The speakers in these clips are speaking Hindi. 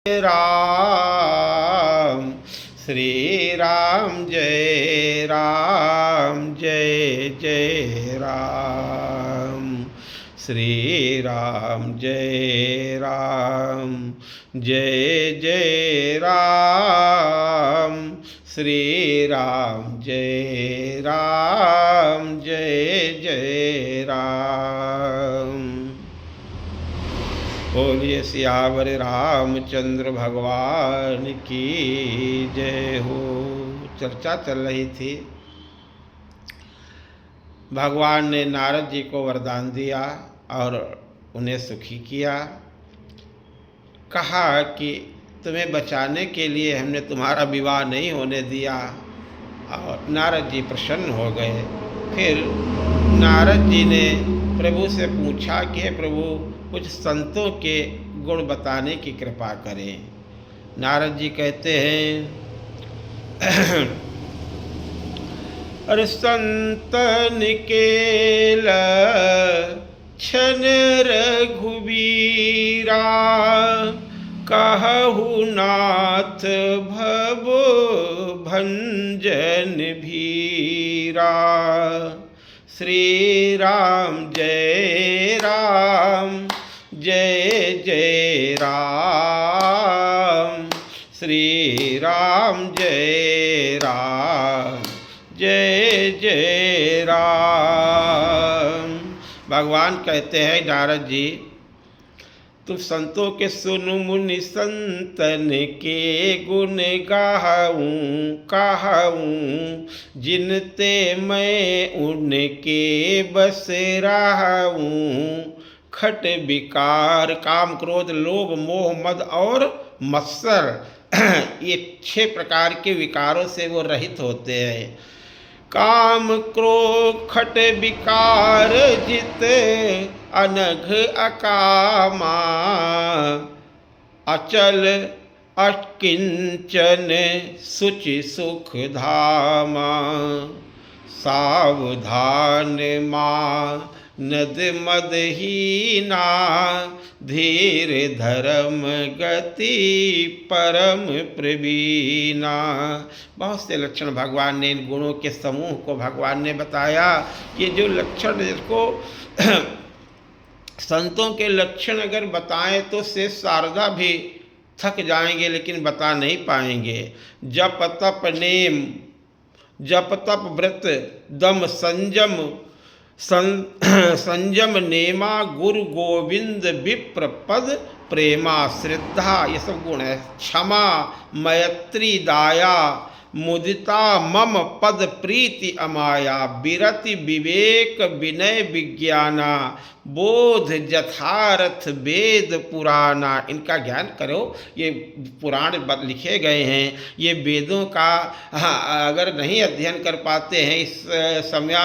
राम श्री राम जय जय राम श्री राम जय जय राम श्री राम जय जय राम। बोलिए सियावर रामचंद्र भगवान की जय हो। चर्चा चल रही थी, भगवान ने नारद जी को वरदान दिया और उन्हें सुखी किया। कहा कि तुम्हें बचाने के लिए हमने तुम्हारा विवाह नहीं होने दिया, और नारद जी प्रसन्न हो गए। फिर नारद जी ने प्रभु से पूछा कि हे प्रभु, कुछ संतों के गुण बताने की कृपा करें। नारद जी कहते हैं, अरे संतन के लक्षण रघुबीरा, कहु नाथ भवो भंजन भीरा। श्री राम जय जय राम श्री राम जय जय राम। भगवान कहते हैं, नारद जी तुम संतों के सुनु मुनि संतन के गुण गाऊं, जिनते मैं उनके बस रहूं। खट विकार, काम क्रोध लोभ मोह मद और मत्सर, ये 6 प्रकार के विकारों से वो रहित होते हैं। काम क्रोध खट विकार जित अनघ अकामा, अचल अकिंचन सुचि सुख धामा। सावधान माँ नद मदहीना, धीर धर्म गति परम प्रवीणा। बहुत से लक्षण भगवान ने, इन गुणों के समूह को भगवान ने बताया। ये जो लक्षण, जिसको संतों के लक्षण अगर बताएं तो शेष शारदा भी थक जाएंगे, लेकिन बता नहीं पाएंगे। जप तप नेम, जप तप व्रत दम संयम, संयम नेमा गुरु गोविंद विप्र पद प्रेमा श्रद्धा, ये सब गुण है। क्षमा मैत्री दाया, मुदिता मम पद प्रीति अमाया। विरति विवेक विनय विज्ञाना, बोध यथार्थ वेद पुराना। इनका ज्ञान करो। ये पुराण लिखे गए हैं, ये वेदों का अगर नहीं अध्ययन कर पाते हैं इस समय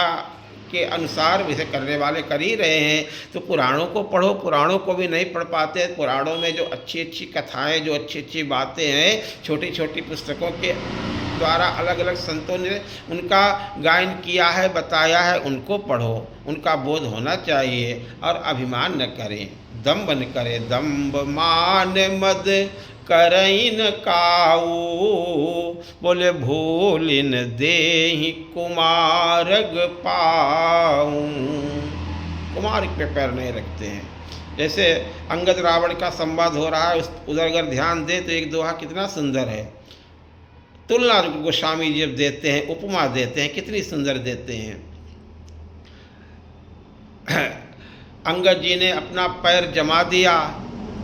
के अनुसार, वैसे करने वाले कर ही रहे हैं, तो पुराणों को पढ़ो। पुराणों को भी नहीं पढ़ पाते, पुराणों में जो अच्छी अच्छी कथाएं, जो अच्छी अच्छी बातें हैं, छोटी छोटी पुस्तकों के द्वारा अलग अलग संतों ने उनका गायन किया है, बताया है, उनको पढ़ो। उनका बोध होना चाहिए और अभिमान न करें, दम्भ न करें। दम्भ मान मद करइन काऊ, बोले भूलिन देहि कुमारग पाऊं। कुमार पे पैर नहीं रखते हैं। जैसे अंगद रावण का संवाद हो रहा है, उधर अगर ध्यान दे तो एक दोहा कितना सुंदर है। तुलना गोस्वामी जी देते हैं, उपमा देते हैं, कितनी सुंदर देते हैं। अंगद जी ने अपना पैर जमा दिया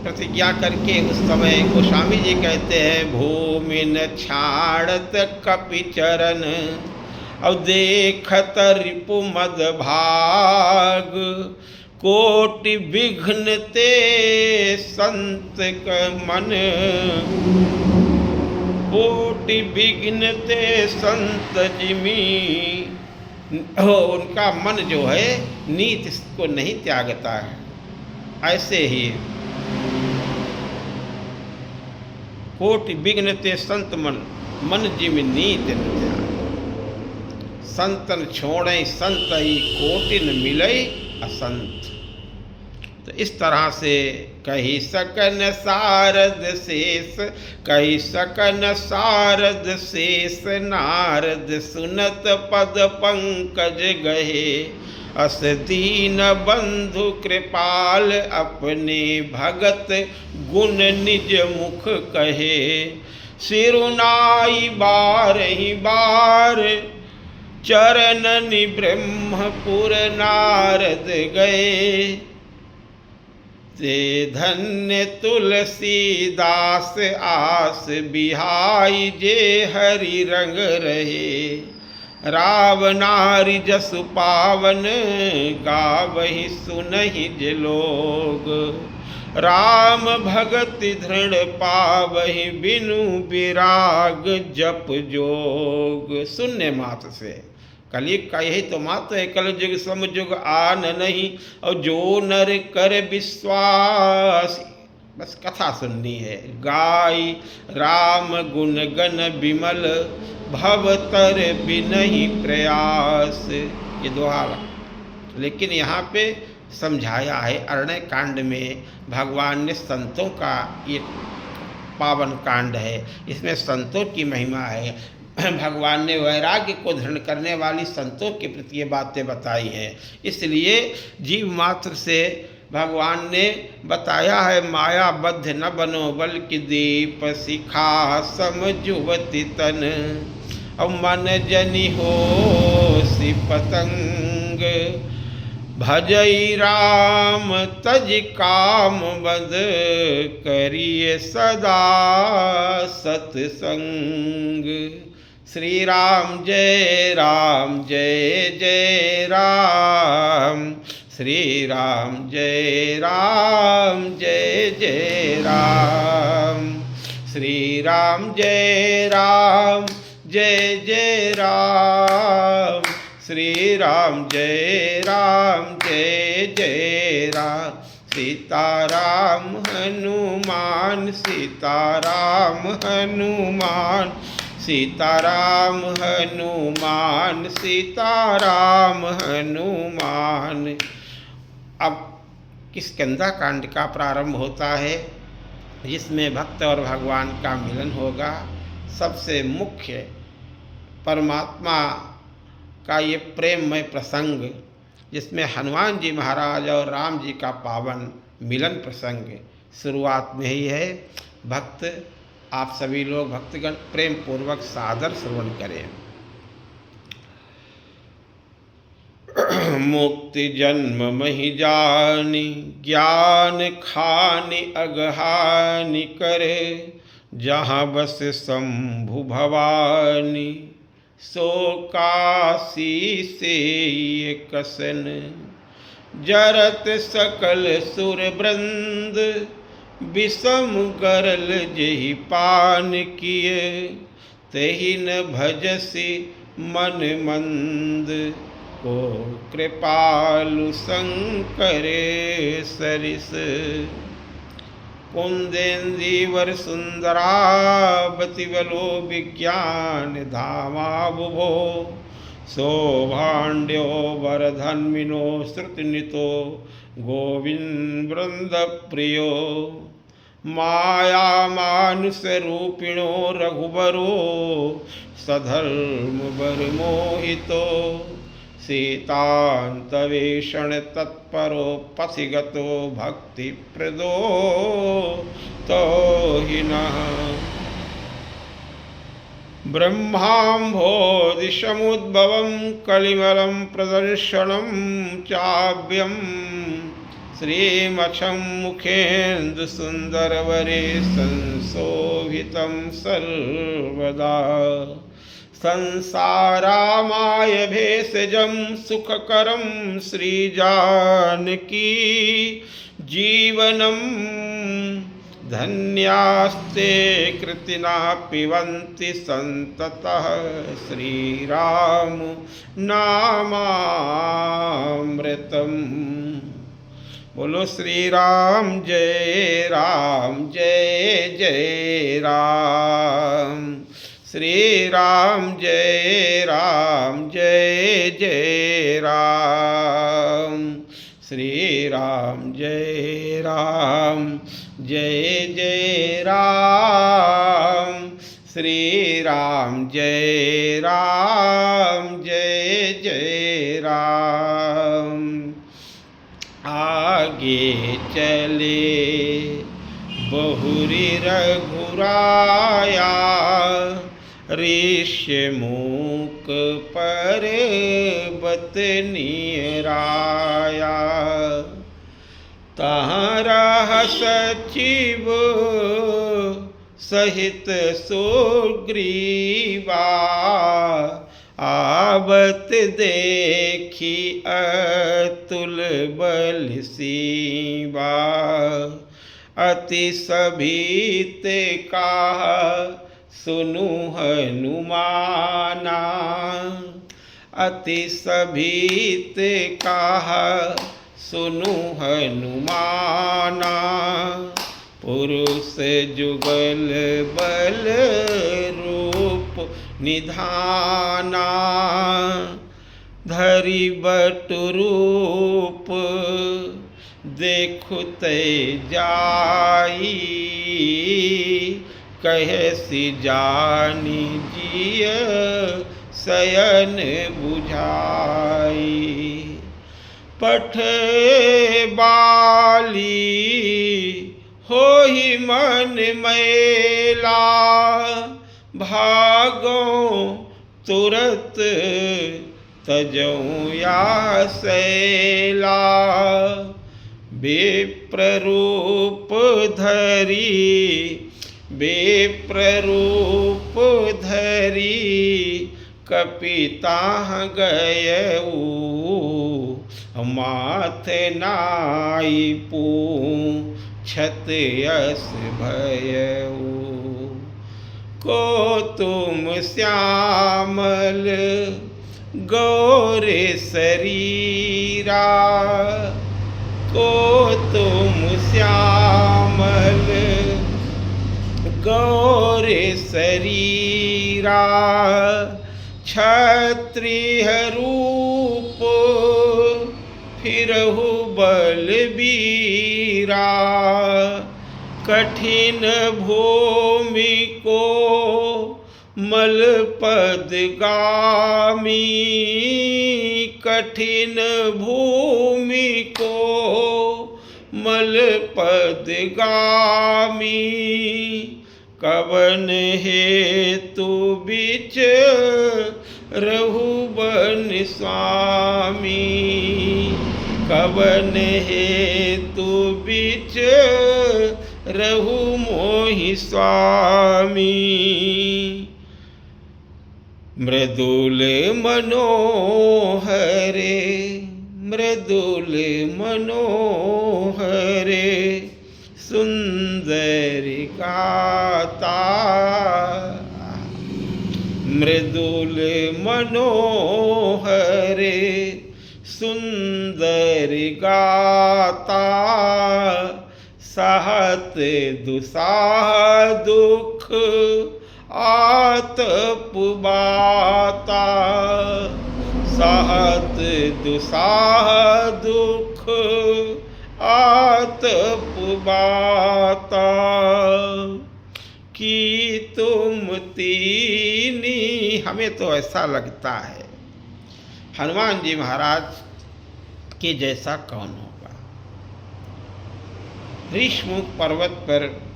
प्रतिज्ञा करके। उस समय गोस्वामी जी कहते हैं, भूमि न छाड़त कपि चरण, और देखत रिपु मद भाग। कोटि विघ्न ते संत क मन, कोटि विघ्न ते संत जिमी। उनका मन जो है नीति को नहीं त्यागता है। ऐसे ही कोटि विघ्न ते संत मन, मन जिम नीति न त्याग। संतन छोड़े संत ही, कोटि न मिले असंत। तो इस तरह से कही सकन सारद शेष, कही सकन सारद शेष नारद सुनत पद पंकज गहे। अस दीन बंधु कृपाल अपने भगत गुण निज मुख कहे। सिरुनाई बार ही बार चरणनि ब्रह्मपुर नारद गए। ते धन्य तुलसीदास आस बिहाई जे हरि रंग रहे। रावनारि जसु पावन गावहि सुनहि जे लोग। राम भगति दृढ़ पावहि बिनु विराग जप जोग। शून्य मात्र से कलयुग का यही तो मात्र है। कलयुग समयुग आन नहीं और जो नर कर विश्वास। बस कथा सुननी है। गाई राम गुण गण विमल भव तर बिनहि प्रयास। ये दोहा, लेकिन यहाँ पे समझाया है अरण्य कांड में भगवान ने संतों का ये पावन कांड है, इसमें संतों की महिमा है। भगवान ने वैराग्य को दृढ़ करने वाली संतों के प्रति ये बातें बताई हैं। इसलिए जीव मात्र से भगवान ने बताया है माया बद्ध न बनो बल्कि दीप शिखा समझुवति तन। और मन जनि हो सि पतंग भजई राम तज काम बद करिए सदा सत्संग। श्री राम जय जय राम। श्री राम जय जय राम। श्री राम जय जय राम। श्री राम जय जय राम। सीताराम हनुमान सीताराम हनुमान सीताराम हनुमान सीताराम हनुमान। अब किष्किंधा कांड का प्रारंभ होता है, जिसमें भक्त और भगवान का मिलन होगा। सबसे मुख्य परमात्मा का ये प्रेममय प्रसंग, जिसमें हनुमान जी महाराज और राम जी का पावन मिलन प्रसंग शुरुआत में ही है। भक्त आप सभी लोग भक्तगण प्रेम पूर्वक सादर श्रवण करें। मुक्ति जन्म महि जानि ज्ञान खानि अगहानि करे। जहाँ बस शंभु भवानी सो काशी से ये कसन। जरत सकल सुर वृंद विषम गरल जेहि पान किए। तेहि न भजसी मन मंद को कृपालु शंकर सरिस। कुंदेन्दीवर सुंदरावति बलो विज्ञान धामा बुभो। सौभाण्ड्यो वरधन्विनो श्रुतिनितो गोविंद वृंद प्रियो। माया मानुष रूपिणो रघुबरो सधर्म बर मोहितो। सीतान्तवेषण तत्परो पथिगतो भक्ति प्रदो तो हिनः। ब्रह्माम्भोधि समुद्भवं कलिमलं प्रदर्शनं चाव्यं। श्रीमठं मुखेन्दु सुंदरवरे संशोभितं सर्वदा। संसारामाय भेषजं सुखकरं श्रीजानकी जीवनम्। धन्यास्ते कृतिना पिबन्ति सन्ततः श्रीराम नामामृतम्। बोलो श्री राम जय जय राम। श्री राम जय जय राम। श्री राम जय राम, जय जय राम, श्री राम जय राम, जय जय राम। आगे चले बहुरी रघुराया, ऋष्यमूक पर्वत निराया। तहाँ सचिव सहित सुग्रीवा, आवत देखी अतुल बल सीवा। अति सभीत कहा सुनु हनुमाना, अति सभीत कहा सुनु हनुमाना। पुरुष जुगल बल रूप निधाना, धरि बटु रूप देखुते जाई। कहसी जानी जिय शयन बुझाई। पठे बाली होहि मन मैला, भागो तुरत तजऊँ या सैला। विप्ररूप धरी, विप्ररूप धरी, कपिताह गयऊ। माथे नाई पूछत यस भयऊ। को तुम श्यामल गौर शरीरा, को तुम श्यामल गौर शरीरा। क्षत्रिय रूप फिरहु बलबीरा। कठिन भूमि को मल पद गामी। कठिन भूमि को मल पद गामी। कवन हेतु बिच रघुबन स्वामी। कवन हेतु बिच रहु मोहि स्वामी। मृदुल मनोहरे, मृदुल मनोहरे, सुंदर गाता। मृदुल मनोहरे, सुंदर गाता। सहत दुसाह दुख आतप बाता। सहत दुसाह दुख आतप बाता। कि तुम तीनी, हमें तो ऐसा लगता है हनुमान जी महाराज के जैसा कौन होगा। ऋष्यमुख पर्वत पर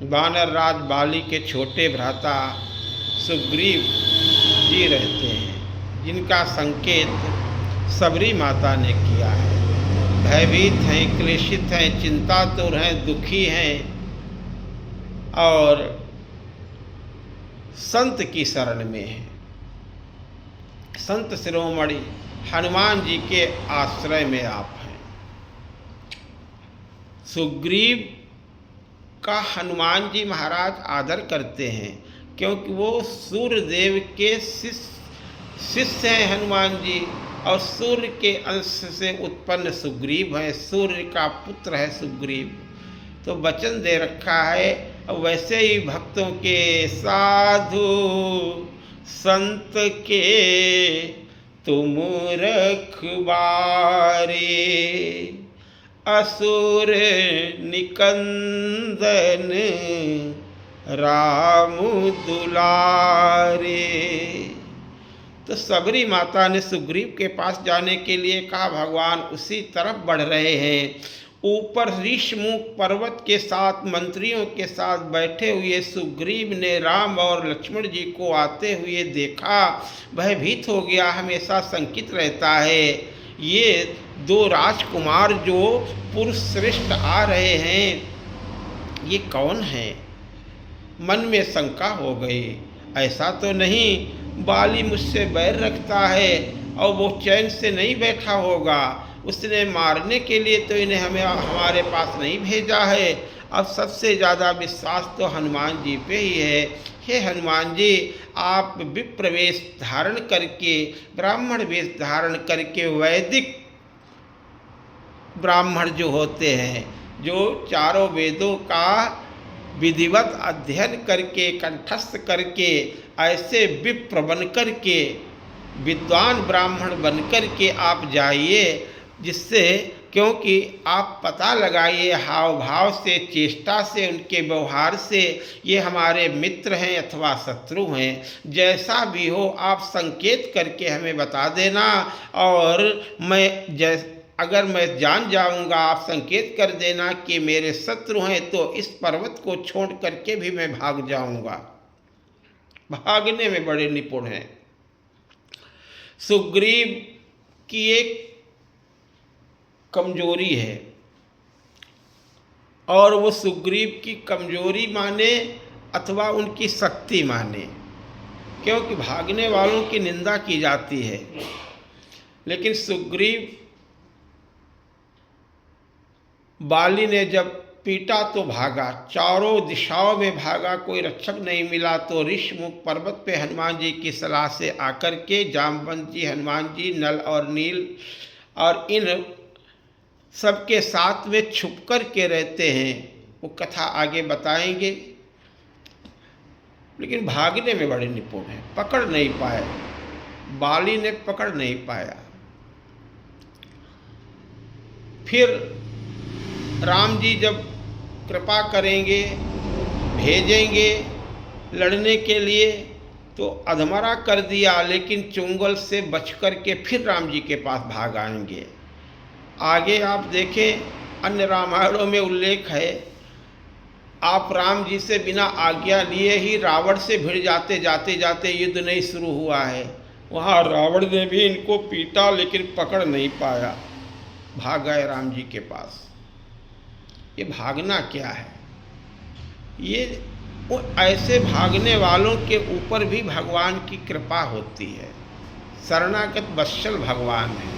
वानर राज बाली के छोटे भ्राता सुग्रीव जी रहते हैं, जिनका संकेत सबरी माता ने किया है। भयभीत हैं, क्लेशित हैं, चिंतातुर हैं, दुखी हैं और संत की शरण में हैं। संत शिरोमणि हनुमान जी के आश्रय में आप हैं। सुग्रीव का हनुमान जी महाराज आदर करते हैं, क्योंकि वो सूर्यदेव के शिष्य हैं हनुमान जी, और सूर्य के अंश से उत्पन्न सुग्रीव है, सूर्य का पुत्र है सुग्रीव। तो वचन दे रखा है। और वैसे ही भक्तों के, साधु संत के तुम रखवारे, असुर निकंदन राम दुलारे। तो सबरी माता ने सुग्रीव के पास जाने के लिए कहा। भगवान उसी तरफ बढ़ रहे हैं। ऊपर ऋषमुख पर्वत के साथ मंत्रियों के साथ बैठे हुए सुग्रीव ने राम और लक्ष्मण जी को आते हुए देखा। भयभीत हो गया, हमेशा शंकित रहता है। ये दो राजकुमार जो पुरुष श्रेष्ठ आ रहे हैं, ये कौन हैं? मन में शंका हो गई। ऐसा तो नहीं बाली मुझसे बैर रखता है और वो चैन से नहीं बैठा होगा? उसने मारने के लिए तो इन्हें हमारे पास नहीं भेजा है। अब सबसे ज़्यादा विश्वास तो हनुमान जी पे ही है। हे हनुमान जी, आप विप्र वेश धारण करके, ब्राह्मण वेश धारण करके, वैदिक ब्राह्मण जो होते हैं, जो चारों वेदों का विधिवत अध्ययन करके, कंठस्थ करके, ऐसे विप्र बन करके, विद्वान ब्राह्मण बन करके आप जाइए, जिससे, क्योंकि आप पता लगाइए हाव भाव से, चेष्टा से, उनके व्यवहार से, ये हमारे मित्र हैं अथवा शत्रु हैं। जैसा भी हो आप संकेत करके हमें बता देना, और अगर मैं जान जाऊंगा, आप संकेत कर देना कि मेरे शत्रु हैं, तो इस पर्वत को छोड़ करके भी मैं भाग जाऊंगा। भागने में बड़े निपुण हैं। सुग्रीव की एक कमजोरी है, और वो सुग्रीव की कमजोरी माने अथवा उनकी शक्ति माने, क्योंकि भागने वालों की निंदा की जाती है। लेकिन सुग्रीव, बाली ने जब पीटा तो भागा, चारों दिशाओं में भागा, कोई रक्षक नहीं मिला। तो ऋषमुख पर्वत पे हनुमान जी की सलाह से आकर के जामवंत जी, हनुमान जी, नल और नील और इन सबके साथ में छुप कर के रहते हैं। वो कथा आगे बताएंगे। लेकिन भागने में बड़े निपुण हैं, पकड़ नहीं पाए, बाली ने पकड़ नहीं पाया। फिर राम जी जब कृपा करेंगे, भेजेंगे लड़ने के लिए, तो अधमरा कर दिया, लेकिन चुंगल से बच कर के फिर राम जी के पास भाग आएंगे। आगे आप देखें, अन्य रामायणों में उल्लेख है, आप राम जी से बिना आज्ञा लिए ही रावण से भिड़ जाते, जाते जाते युद्ध नहीं शुरू हुआ है। वहाँ रावण ने भी इनको पीटा, लेकिन पकड़ नहीं पाया, भाग गए राम जी के पास। ये भागना क्या है? ये वो ऐसे भागने वालों के ऊपर भी भगवान की कृपा होती है। शरणागत वत्सल भगवान है।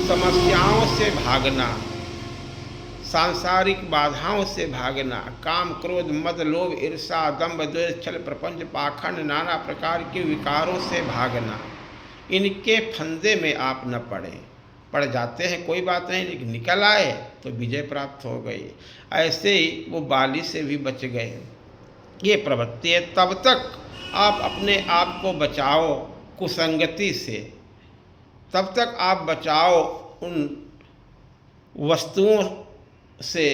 समस्याओं से भागना, सांसारिक बाधाओं से भागना, काम क्रोध मद लोभ ईर्षा दंभ द्वेष छल प्रपंच पाखंड नाना प्रकार के विकारों से भागना, इनके फंदे में आप न पड़ें। पड़ जाते हैं कोई बात नहीं, लेकिन निकल आए तो विजय प्राप्त हो गई। ऐसे ही वो बाली से भी बच गए। ये प्रवृत्ति है। तब तक आप अपने आप को बचाओ कुसंगति से, तब तक आप बचाओ उन वस्तुओं से,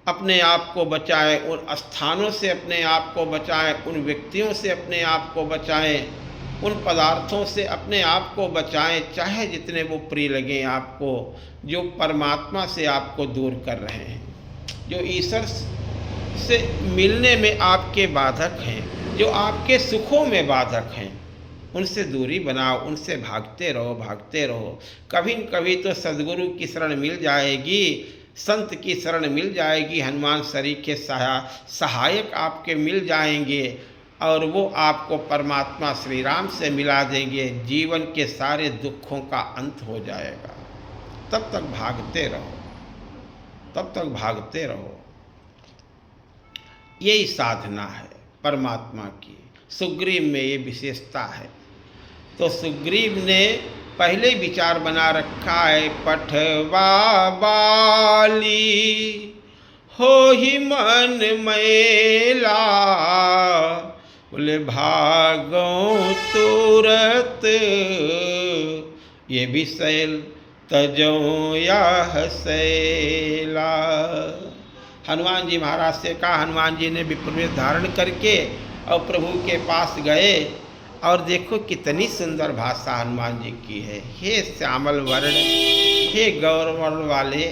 अपने आप को बचाएं, उन स्थानों से अपने आप को बचाएं, उन व्यक्तियों से अपने आप को बचाएं, उन पदार्थों से अपने आप को बचाएं, चाहे जितने वो प्रिय लगें आपको, जो परमात्मा से आपको दूर कर रहे हैं, जो ईश्वर से मिलने में आपके बाधक हैं, जो आपके सुखों में बाधक हैं, उनसे दूरी बनाओ, उनसे भागते रहो, भागते रहो। कभी न कभी तो सद्गुरु की शरण मिल जाएगी, संत की शरण मिल जाएगी, हनुमान सरीखे सहायक आपके मिल जाएंगे, और वो आपको परमात्मा श्री राम से मिला देंगे। जीवन के सारे दुखों का अंत हो जाएगा। तब तक भागते रहो, तब तक भागते रहो। यही साधना है परमात्मा की। सुग्रीव में ये विशेषता है। तो सुग्रीव ने पहले विचार बना रखा है, पठवा बाली हो ही मन मैला, बोले भागो तुरत ये भी सैल तजो या हसैला। हनुमान जी महाराज से कहा। हनुमान जी ने विप्रवेश धारण करके और प्रभु के पास गए और देखो कितनी सुंदर भाषा हनुमान जी की है। हे श्यामल वर्ण, हे गौर वर्ण वाले,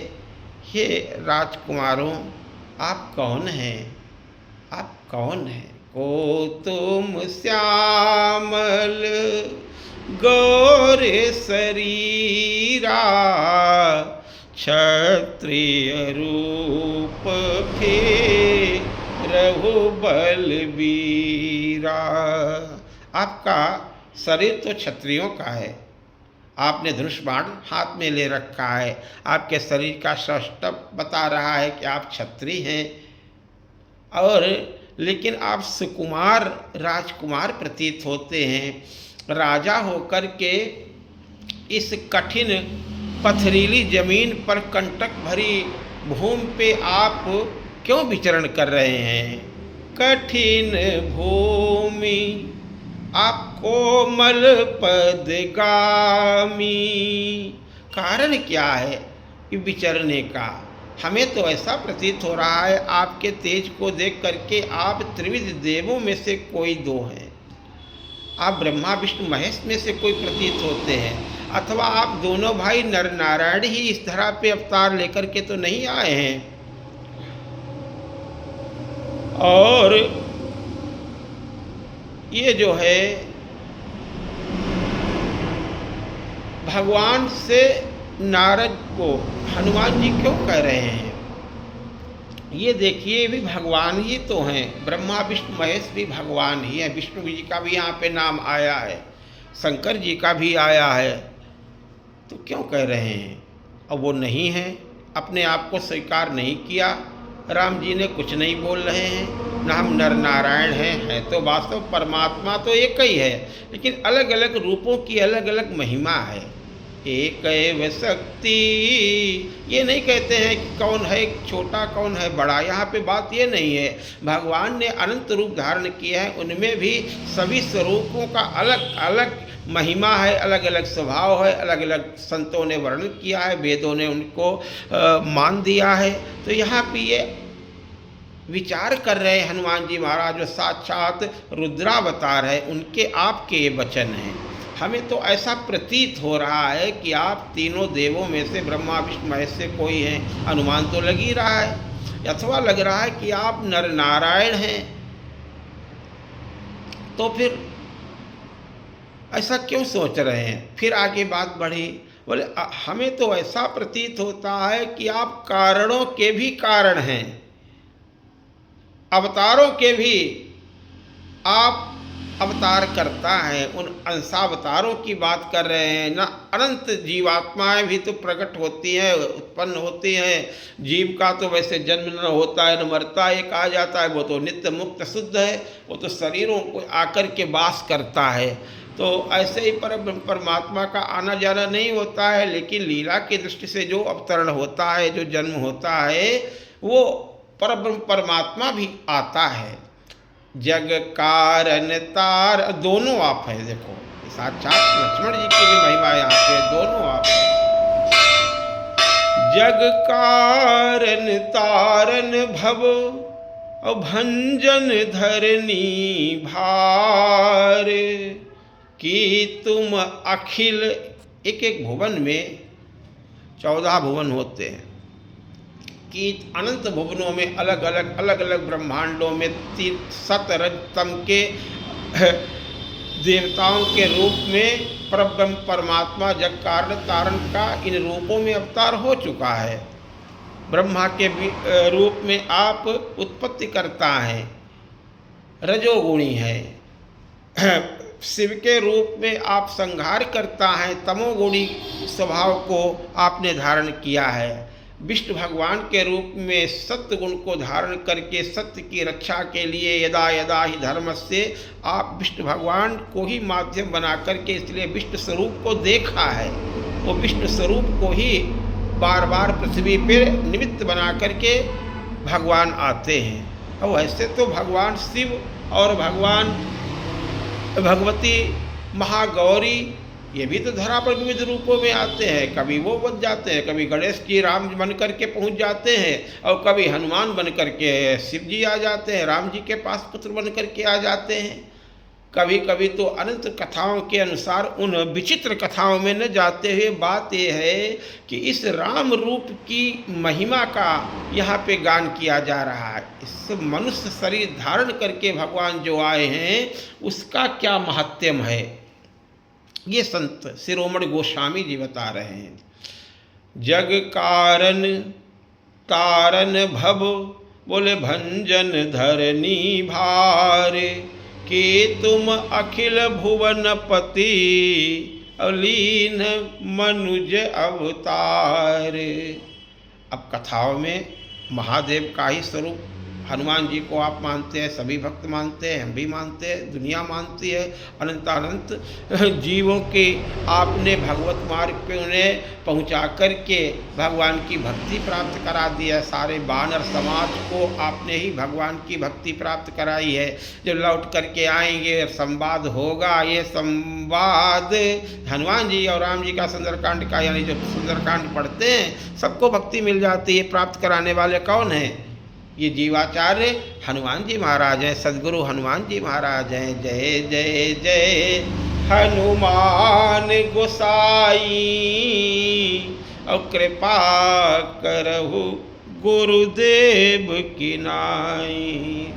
हे राजकुमारों, आप कौन हैं? आप कौन हैं? को तुम श्यामल गौर शरीरा, क्षत्रिय रूप फेरहु बलबीरा। आपका शरीर तो क्षत्रियों का है, आपने धनुष बाण हाथ में ले रखा है, आपके शरीर का सौष्ठव बता रहा है कि आप क्षत्रिय हैं, और लेकिन आप सुकुमार राजकुमार प्रतीत होते हैं। राजा होकर के इस कठिन पथरीली जमीन पर कंटक भरी भूमि पे आप क्यों विचरण कर रहे हैं? कठिन भूमि आप कोमल पदगामी, कारण क्या है ये विचरने का? हमें तो ऐसा प्रतीत हो रहा है आपके तेज को देख करके आप त्रिविध देवों में से कोई दो हैं, आप ब्रह्मा विष्णु महेश में से कोई प्रतीत होते हैं, अथवा आप दोनों भाई नर नारायण ही इस धरा पे अवतार लेकर के तो नहीं आए हैं। और ये जो है भगवान से नारद को हनुमान जी क्यों कह रहे हैं? ये देखिए, ये भी भगवान ही तो हैं, ब्रह्मा विष्णु महेश भी भगवान ही है। विष्णु जी का भी यहाँ पे नाम आया है, शंकर जी का भी आया है, तो क्यों कह रहे हैं? अब वो नहीं है, अपने आप को स्वीकार नहीं किया। राम जी ने कुछ नहीं बोल रहे हैं, ना हम नर नारायण हैं तो वास्तव परमात्मा तो एक ही है, लेकिन अलग अलग रूपों की अलग अलग महिमा है। एक एव शक्ति, ये नहीं कहते हैं कि कौन है छोटा कौन है बड़ा, यहाँ पे बात ये नहीं है। भगवान ने अनंत रूप धारण किया है, उनमें भी सभी स्वरूपों का अलग अलग महिमा है, अलग अलग स्वभाव है, अलग अलग संतों ने वर्णन किया है, वेदों ने उनको मान दिया है। तो यहाँ पे ये विचार कर रहे हैं हनुमान जी महाराज, जो साक्षात रुद्रावतार है, उनके आपके ये वचन हैं। हमें तो ऐसा प्रतीत हो रहा है कि आप तीनों देवों में से ब्रह्मा विष्णु महेश से कोई हैं, अनुमान तो लग ही रहा है, अथवा लग रहा है कि आप नर नारायण हैं। तो फिर ऐसा क्यों सोच रहे हैं? फिर आगे बात बढ़ी, बोले हमें तो ऐसा प्रतीत होता है कि आप कारणों के भी कारण हैं, अवतारों के भी आप अवतार करता है। उन अंशावतारों की बात कर रहे हैं ना, अनंत जीवात्माएं भी तो प्रकट होती हैं, उत्पन्न होती हैं। जीव का तो वैसे जन्म न होता है न मरता है, कहा जाता है वो तो नित्य मुक्त शुद्ध है, वो तो शरीरों को आकर के वास करता है। तो ऐसे ही परमात्मा का आना जाना नहीं होता है, लेकिन लीला की दृष्टि से जो अवतरण होता है, जो जन्म होता है, वो परब्रह्म परमात्मा भी आता है। जग कारण तार, दोनों आप हैं। देखो साक्षात लक्ष्मण जी की भी महिमा यहाँ पे, दोनों आप हैं। जग कारण तारन भव और भंजन धरनी भार, कि तुम अखिल, एक एक भुवन में 14 भुवन होते हैं, कि अनंत भुवनों में अलग अलग ब्रह्मांडों में 7 के देवताओं के रूप में परब्रह्म परमात्मा जग कारण तारण का इन रूपों में अवतार हो चुका है। ब्रह्मा के रूप में आप उत्पत्ति करता है, रजोगुणी है। शिव के रूप में आप संहार करता है, तमोगुणी स्वभाव को आपने धारण किया है। विष्णु भगवान के रूप में सत्य गुण को धारण करके सत्य की रक्षा के लिए यदा यदा ही धर्मस्य, आप विष्णु भगवान को ही माध्यम बना करके, इसलिए विष्णु स्वरूप को देखा है। वो विष्णु स्वरूप को ही बार बार पृथ्वी पर निमित्त बना करके भगवान आते हैं। और वैसे तो भगवान शिव और भगवान भगवती महागौरी ये भी तो धरा पर विविध रूपों में आते हैं। कभी वो बन जाते हैं, कभी गणेश जी राम बन करके पहुंच जाते हैं, और कभी हनुमान बन करके शिव जी आ जाते हैं, राम जी के पास पुत्र बन करके आ जाते हैं। कभी कभी तो अनंत कथाओं के अनुसार उन विचित्र कथाओं में न जाते हुए बात यह है कि इस राम रूप की महिमा का यहाँ पे गान किया जा रहा है। इस मनुष्य शरीर धारण करके भगवान जो आए हैं उसका क्या महत्व है, ये संत शिरोमणि गोस्वामी जी बता रहे हैं। जग कारण तारन भव, बोले भंजन धरनी भार, कि तुम अखिल भुवनपति अलीन मनुज अवतार। अब कथाओं में महादेव का ही स्वरूप, हनुमान जी को आप मानते हैं, सभी भक्त मानते हैं, हम भी मानते हैं, दुनिया मानती है। अनंत जीवों के आपने भगवत मार्ग पे उन्हें पहुंचा करके भगवान की भक्ति प्राप्त करा दी है। सारे वानर समाज को आपने ही भगवान की भक्ति प्राप्त कराई है। जब लौट करके आएंगे संवाद होगा, ये संवाद हनुमान जी और राम जी का सुंदरकांड का, यानी जो सुंदरकांड पढ़ते हैं सबको भक्ति मिल जाती है। प्राप्त कराने वाले कौन हैं? ये जीवाचार्य हनुमान जी महाराज हैं, सदगुरु हनुमान जी महाराज हैं। जय जय जय हनुमान गोसाई, और कृपा करहु गुरुदेव की नाई।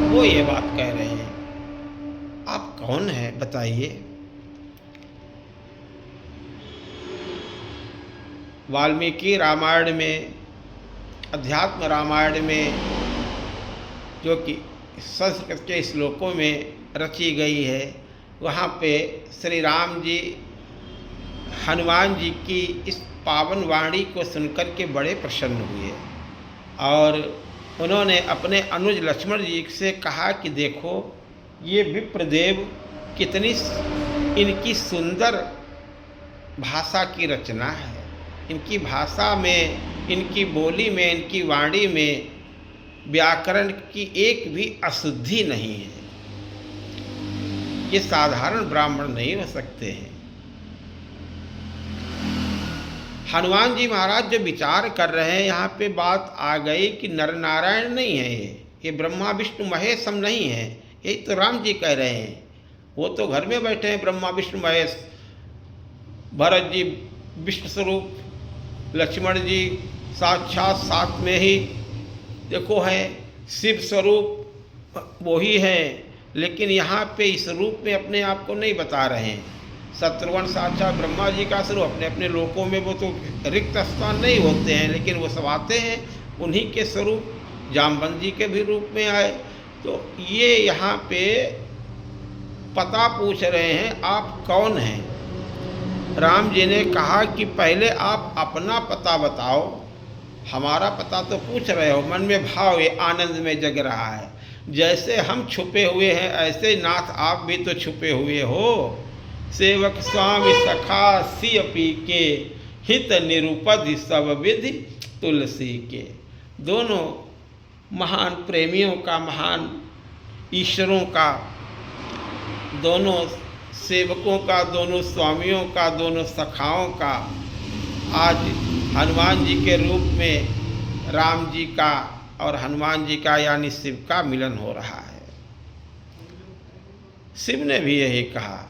वो ये बात कह रहे हैं। आप कौन हैं बताइए? वाल्मीकि रामायण में, अध्यात्म रामायण में, जो कि संस्कृत के श्लोकों में रची गई है, वहाँ पे श्री राम जी हनुमान जी की इस पावन वाणी को सुनकर के बड़े प्रसन्न हुए और उन्होंने अपने अनुज लक्ष्मण जी से कहा कि देखो ये विप्रदेव कितनी इनकी सुंदर भाषा की रचना है। इनकी भाषा में, इनकी बोली में, इनकी वाणी में व्याकरण की एक भी अशुद्धि नहीं है। ये साधारण ब्राह्मण नहीं हो सकते हैं। हनुमान जी महाराज जो विचार कर रहे हैं, यहाँ पे बात आ गई कि नर नारायण नहीं है, ये ब्रह्मा विष्णु महेश हम नहीं हैं। यही तो राम जी कह रहे हैं। वो तो घर में बैठे हैं ब्रह्मा विष्णु महेश। भरत जी विष्णु स्वरूप, लक्ष्मण जी साक्षात साथ में ही देखो हैं, शिव स्वरूप वो ही हैं, लेकिन यहाँ पे इस रूप में अपने आप को नहीं बता रहे हैं। शत्रुघ्न साक्षात ब्रह्मा जी का स्वरूप, अपने अपने लोकों में वो तो रिक्त स्थान नहीं होते हैं, लेकिन वो सब आते हैं उन्हीं के स्वरूप। जामवंत जी के भी रूप में आए। तो ये यहाँ पे पता पूछ रहे हैं आप कौन हैं। राम जी ने कहा कि पहले आप अपना पता बताओ, हमारा पता तो पूछ रहे हो। मन में भाव ये आनंद में जग रहा है। जैसे हम छुपे हुए हैं ऐसे नाथ आप भी तो छुपे हुए हो। सेवक स्वामी सखा सिय पी के, हित निरूपधि सब विधि तुलसी के। दोनों महान प्रेमियों का, महान ईश्वरों का, दोनों सेवकों का, दोनों स्वामियों का, दोनों सखाओं का आज हनुमान जी के रूप में राम जी का और हनुमान जी का यानी शिव का मिलन हो रहा है। शिव ने भी यही कहा।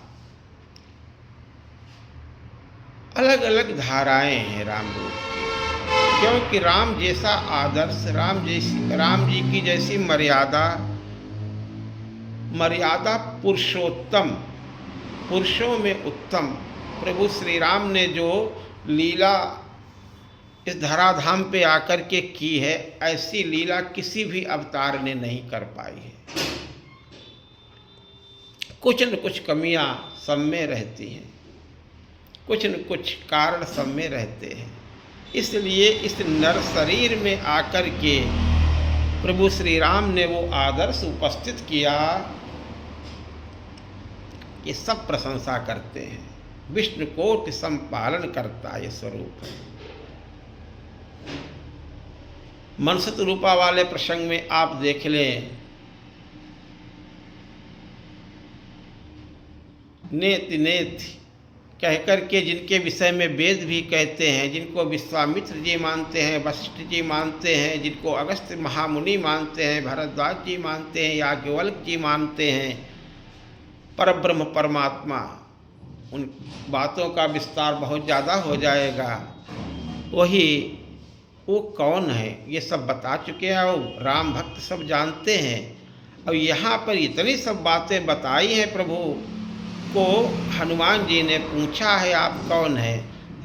अलग अलग धाराएं हैं राम रूप की, क्योंकि राम जैसा आदर्श, राम जी की जैसी मर्यादा पुरुषोत्तम, पुरुषों में उत्तम प्रभु श्री राम ने जो लीला इस धराधाम पे आकर के की है, ऐसी लीला किसी भी अवतार ने नहीं कर पाई है। कुछ न कुछ कमियां सब में रहती हैं, कुछ न कुछ कारण सब में रहते हैं। इसलिए इस नर शरीर में आकर के प्रभु श्री राम ने वो आदर्श उपस्थित किया। ये सब प्रशंसा करते हैं। विष्णु कोटि संपालन करता ये स्वरूप है। मनुष्य रूपा वाले प्रसंग में आप देख लें, नेति नेति कह कर के जिनके विषय में वेद भी कहते हैं, जिनको विश्वामित्र जी मानते हैं, वशिष्ठ जी मानते हैं, जिनको अगस्त्य महामुनि मानते हैं, भरद्वाज जी मानते हैं, याज्ञवल्क्य जी मानते हैं, परब्रह्म परमात्मा, उन बातों का विस्तार बहुत ज़्यादा हो जाएगा। वही वो कौन है ये सब बता चुके हैं और राम भक्त सब जानते हैं। अब यहाँ पर इतनी सब बातें बताई हैं प्रभु को। हनुमान जी ने पूछा है आप कौन है।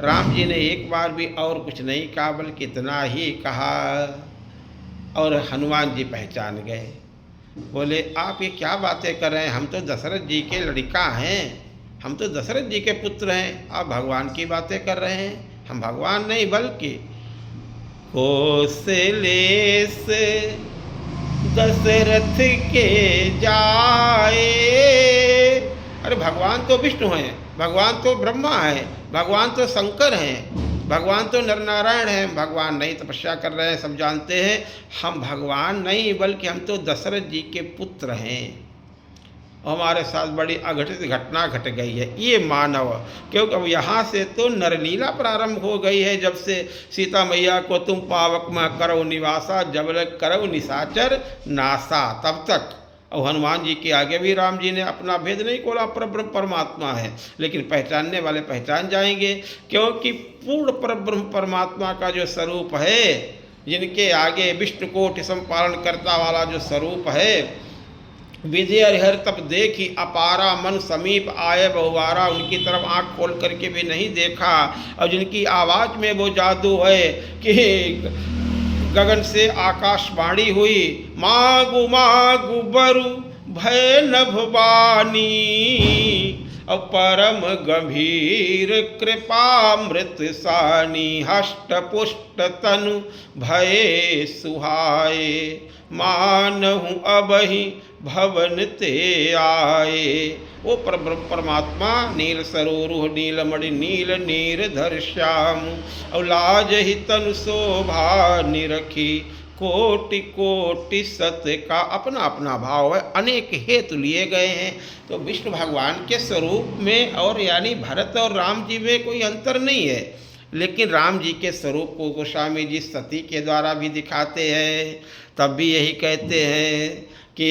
राम जी ने एक बार भी और कुछ नहीं कहा, बल्कि इतना ही कहा और हनुमान जी पहचान गए। बोले आप ये क्या बातें कर रहे हैं, हम तो दशरथ जी के लड़का हैं, हम तो दशरथ जी के पुत्र हैं, आप भगवान की बातें कर रहे हैं। हम भगवान नहीं बल्कि कौशले से दशरथ के जाए। अरे भगवान तो विष्णु हैं, भगवान तो ब्रह्मा है, भगवान तो शंकर हैं, भगवान तो नर नारायण हैं। भगवान नहीं तपस्या कर रहे हैं, सब जानते हैं। हम भगवान नहीं बल्कि हम तो दशरथ जी के पुत्र हैं। हमारे साथ बड़ी अघटित घटना घट गई है ये मानव, क्योंकि अब यहाँ से तो नरलीला प्रारंभ हो गई है। जब से सीता मैया को तुम पावक में करो निवासा, जबल करो निशाचर नासा, तब तक। और हनुमान जी के आगे भी राम जी ने अपना भेद नहीं खोला, परब्रह्म परमात्मा है। लेकिन पहचानने वाले पहचान जाएंगे, क्योंकि पूर्ण परब्रह्म परमात्मा का जो स्वरूप है, जिनके आगे विष्णु कोटि संपालन करता वाला जो स्वरूप है, विधि हरिहर तब देखी अपारा, मन समीप आए बहुवारा। उनकी तरफ आंख खोल करके भी नहीं देखा। और जिनकी आवाज़ में वो जादू है कि गगन से आकाशवाणी हुई, मागु मागु बरु भय नभवानी, अब परम गंभीर कृपामृत सानी, हष्ट पुष्ट तनु भय सुहाए, मानहु अबहि भवन ते आए। वो परमात्मा नील सरोरुह नीलमणि नील नीरधर श्याम, और लाज ही तनु शोभा निरखी, कोटि कोटि सत्य का अपना अपना भाव है। अनेक हेतु लिए गए हैं। तो विष्णु भगवान के स्वरूप में और यानी भरत और राम जी में कोई अंतर नहीं है। लेकिन राम जी के स्वरूप को गोस्वामी जी सती के द्वारा भी दिखाते हैं। तब भी यही कहते हैं कि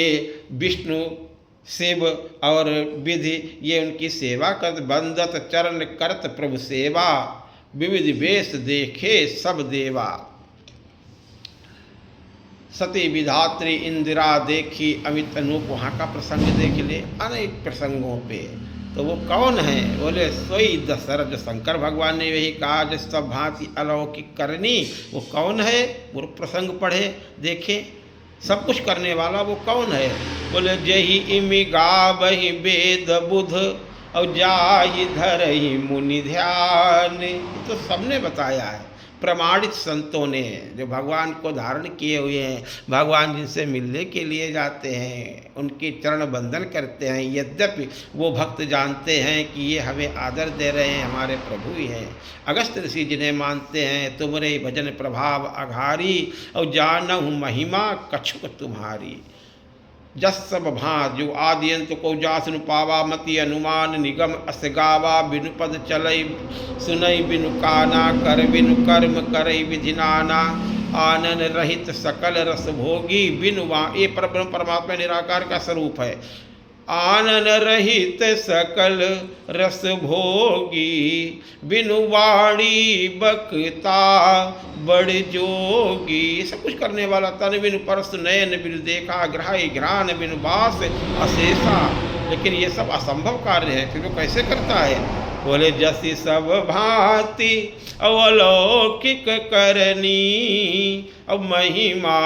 विष्णु शिव और विधि ये उनकी सेवा करत, बंदत चरण करत प्रभु सेवा, विविध वेश देखे सब देवा। सती विधात्री इंदिरा देखी अमित अनूप, वहाँ का प्रसंग देख ले अनेक प्रसंगों पे। तो वो कौन है? बोले सोई दशरथ। शंकर भगवान ने यही कहा, जिस सब भांति अलौकिक करनी, वो कौन है? वो प्रसंग पढ़े देखें, सब कुछ करने वाला वो कौन है? बोले जही इमि गावहि वेद बुध, और जाहि धरहि मुनि ध्यान। तो सबने बताया है, प्रमाणित संतों ने जो भगवान को धारण किए हुए हैं, भगवान जिनसे मिलने के लिए जाते हैं, उनकी चरण बंदन करते हैं। यद्यपि वो भक्त जानते हैं कि ये हमें आदर दे रहे हैं, हमारे प्रभु ही हैं। अगस्त्य ऋषि जिन्हें मानते हैं, तुमरे भजन प्रभाव अघारी, और जानहु महिमा कछुक तुम्हारी। जस सब भांत जो आदियंत को जासनु पावा, मति अनुमान निगम अस गावा। बिनु पद चलई सुनई बिनु काना, कर बिनु कर्म करई विधि नाना। आनन रहित सकल रस भोगी, बिनु ये परब्रह्म परमात्मा निराकार का स्वरूप है। आनन रहित सकल रस भोगी, बिनु वाणी बकता बड़ जोगी। सब कुछ करने वाला, तन बिनु परस नयन बिनु देखा, ग्रहाई घ्राण बिनु बास अशेषा। लेकिन ये सब असंभव कार्य है, फिर वो कैसे करता है? बोले जसी सब भांति अवलौकिक करनी, अब महिमा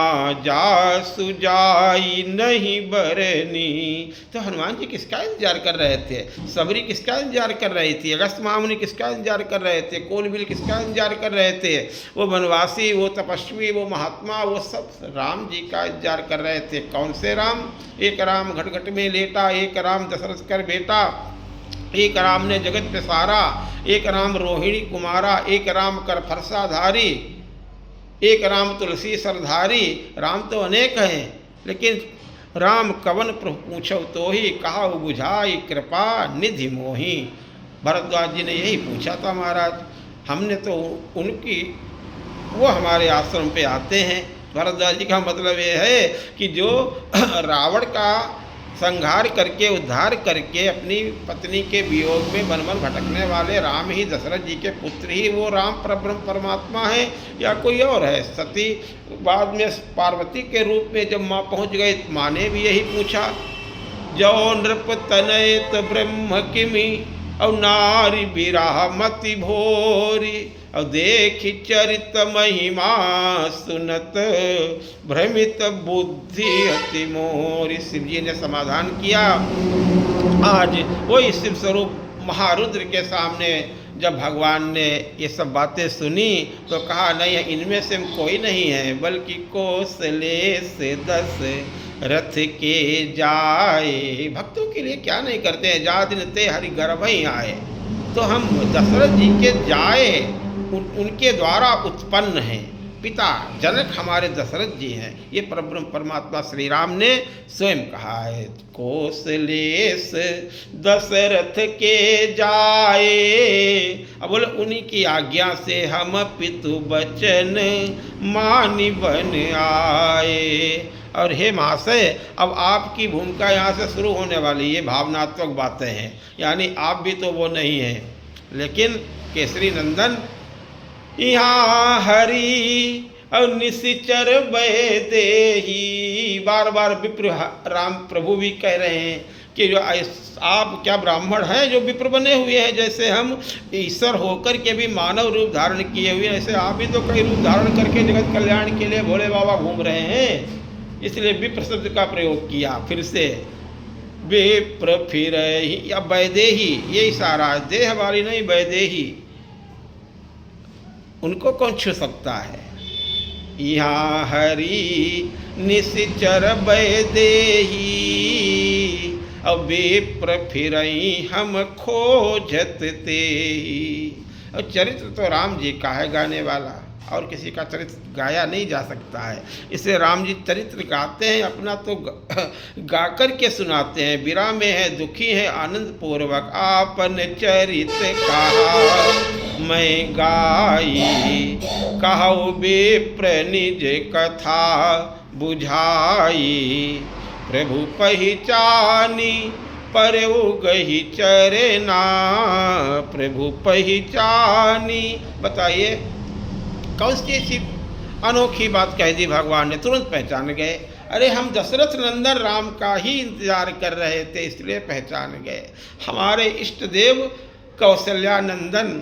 जासु जाई नहीं बरनी। तो हनुमान जी किसका इंतजार कर रहे थे? सबरी किसका इंतजार कर रही थी? अगस्त महामुनि किसका इंतजार कर रहे थे? कोलबिल किसका इंतजार कर रहे थे? वो वनवासी, वो तपस्वी, वो महात्मा, वो सब राम जी का इंतजार कर रहे थे। कौन से राम? एक राम घट घट में लेटा, एक राम दशरथ कर बेटा, एक राम ने जगत पे सारा, एक राम रोहिणी कुमारा, एक राम कर फरसाधारी। एक राम तुलसी सरधारी, राम तो अनेक हैं, लेकिन राम कवन प्रभु पूछो तो ही, कहा बुझाई कृपा निधि मोही। भरद्वाज जी ने यही पूछा था महाराज, हमने तो उनकी, वो हमारे आश्रम पे आते हैं। भरद्वाज जी का मतलब ये है कि जो रावण का संहार करके उद्धार करके अपनी पत्नी के वियोग में वन वन भटकने वाले राम ही, दशरथ जी के पुत्र ही वो राम परब्रह्म परमात्मा है या कोई और है। सती बाद में पार्वती के रूप में जब माँ पहुँच गई, माँ ने भी यही पूछा, जो नृप तनयत ब्रह्म किमि और नारी बिराह मति भोरी, और देखी चरित महिमा सुनत भ्रमित बुद्धि अति मोरी। शिव जी ने समाधान किया। आज वही शिव स्वरूप महारुद्र के सामने जब भगवान ने ये सब बातें सुनी तो कहा, नहीं इनमें से कोई नहीं है, बल्कि कौशले से 10 रथ के जाए। भक्तों के लिए क्या नहीं करते हैं, जा दिन ते हरि गर्भ ही आए। तो हम दशरथ जी के जाए, उनके द्वारा उत्पन्न हैं, पिता जनक हमारे दशरथ जी हैं। ये परब्रह्म परमात्मा श्री राम ने स्वयं कहा है, कौशलेश दशरथ के जाए। अब बोले उन्हीं की आज्ञा से हम पितु बचन मानि बन आए। और हे महाशय, अब आपकी भूमिका यहाँ से शुरू होने वाली, ये भावनात्मक बातें हैं, यानी आप भी तो वो नहीं हैं, लेकिन केसरी नंदन यहाँ हरि और निशिचर वैदेही। बार बार विप्र राम प्रभु भी कह रहे हैं कि जो आप क्या ब्राह्मण हैं जो विप्र बने हुए हैं, जैसे हम ईश्वर होकर के भी मानव रूप धारण किए हुए हैं, ऐसे आप भी तो कई रूप धारण करके जगत कल्याण के लिए भोले बाबा घूम रहे हैं। इसलिए विप्र शब्द का प्रयोग किया। फिर से विप्र फिर या वैदेही, ये इशारा देह वाली नहीं, वैदेही, उनको कौन छू सकता है। यहाँ हरि निशिचर वैदेही, अब विप्र फिरई हम खोजत तेही। और चरित्र तो राम जी का है गाने वाला, और किसी का चरित्र गाया नहीं जा सकता है। इसलिए राम जी चरित्र गाते हैं, अपना तो गा कर के सुनाते हैं। विरा में है, दुखी है, आनंद पूर्वक आपन चरित्र कहा मैं गाई, कहु विप्र निज कथा बुझाई। प्रभु पहचानी परऊ गही चरना, प्रभु पहचानी। बताइए कौन सी ऐसी अनोखी बात कह दी भगवान ने, तुरंत पहचान गए। अरे हम दशरथ नंदन राम का ही इंतजार कर रहे थे, इसलिए पहचान गए। हमारे इष्ट देव कौशल्या नंदन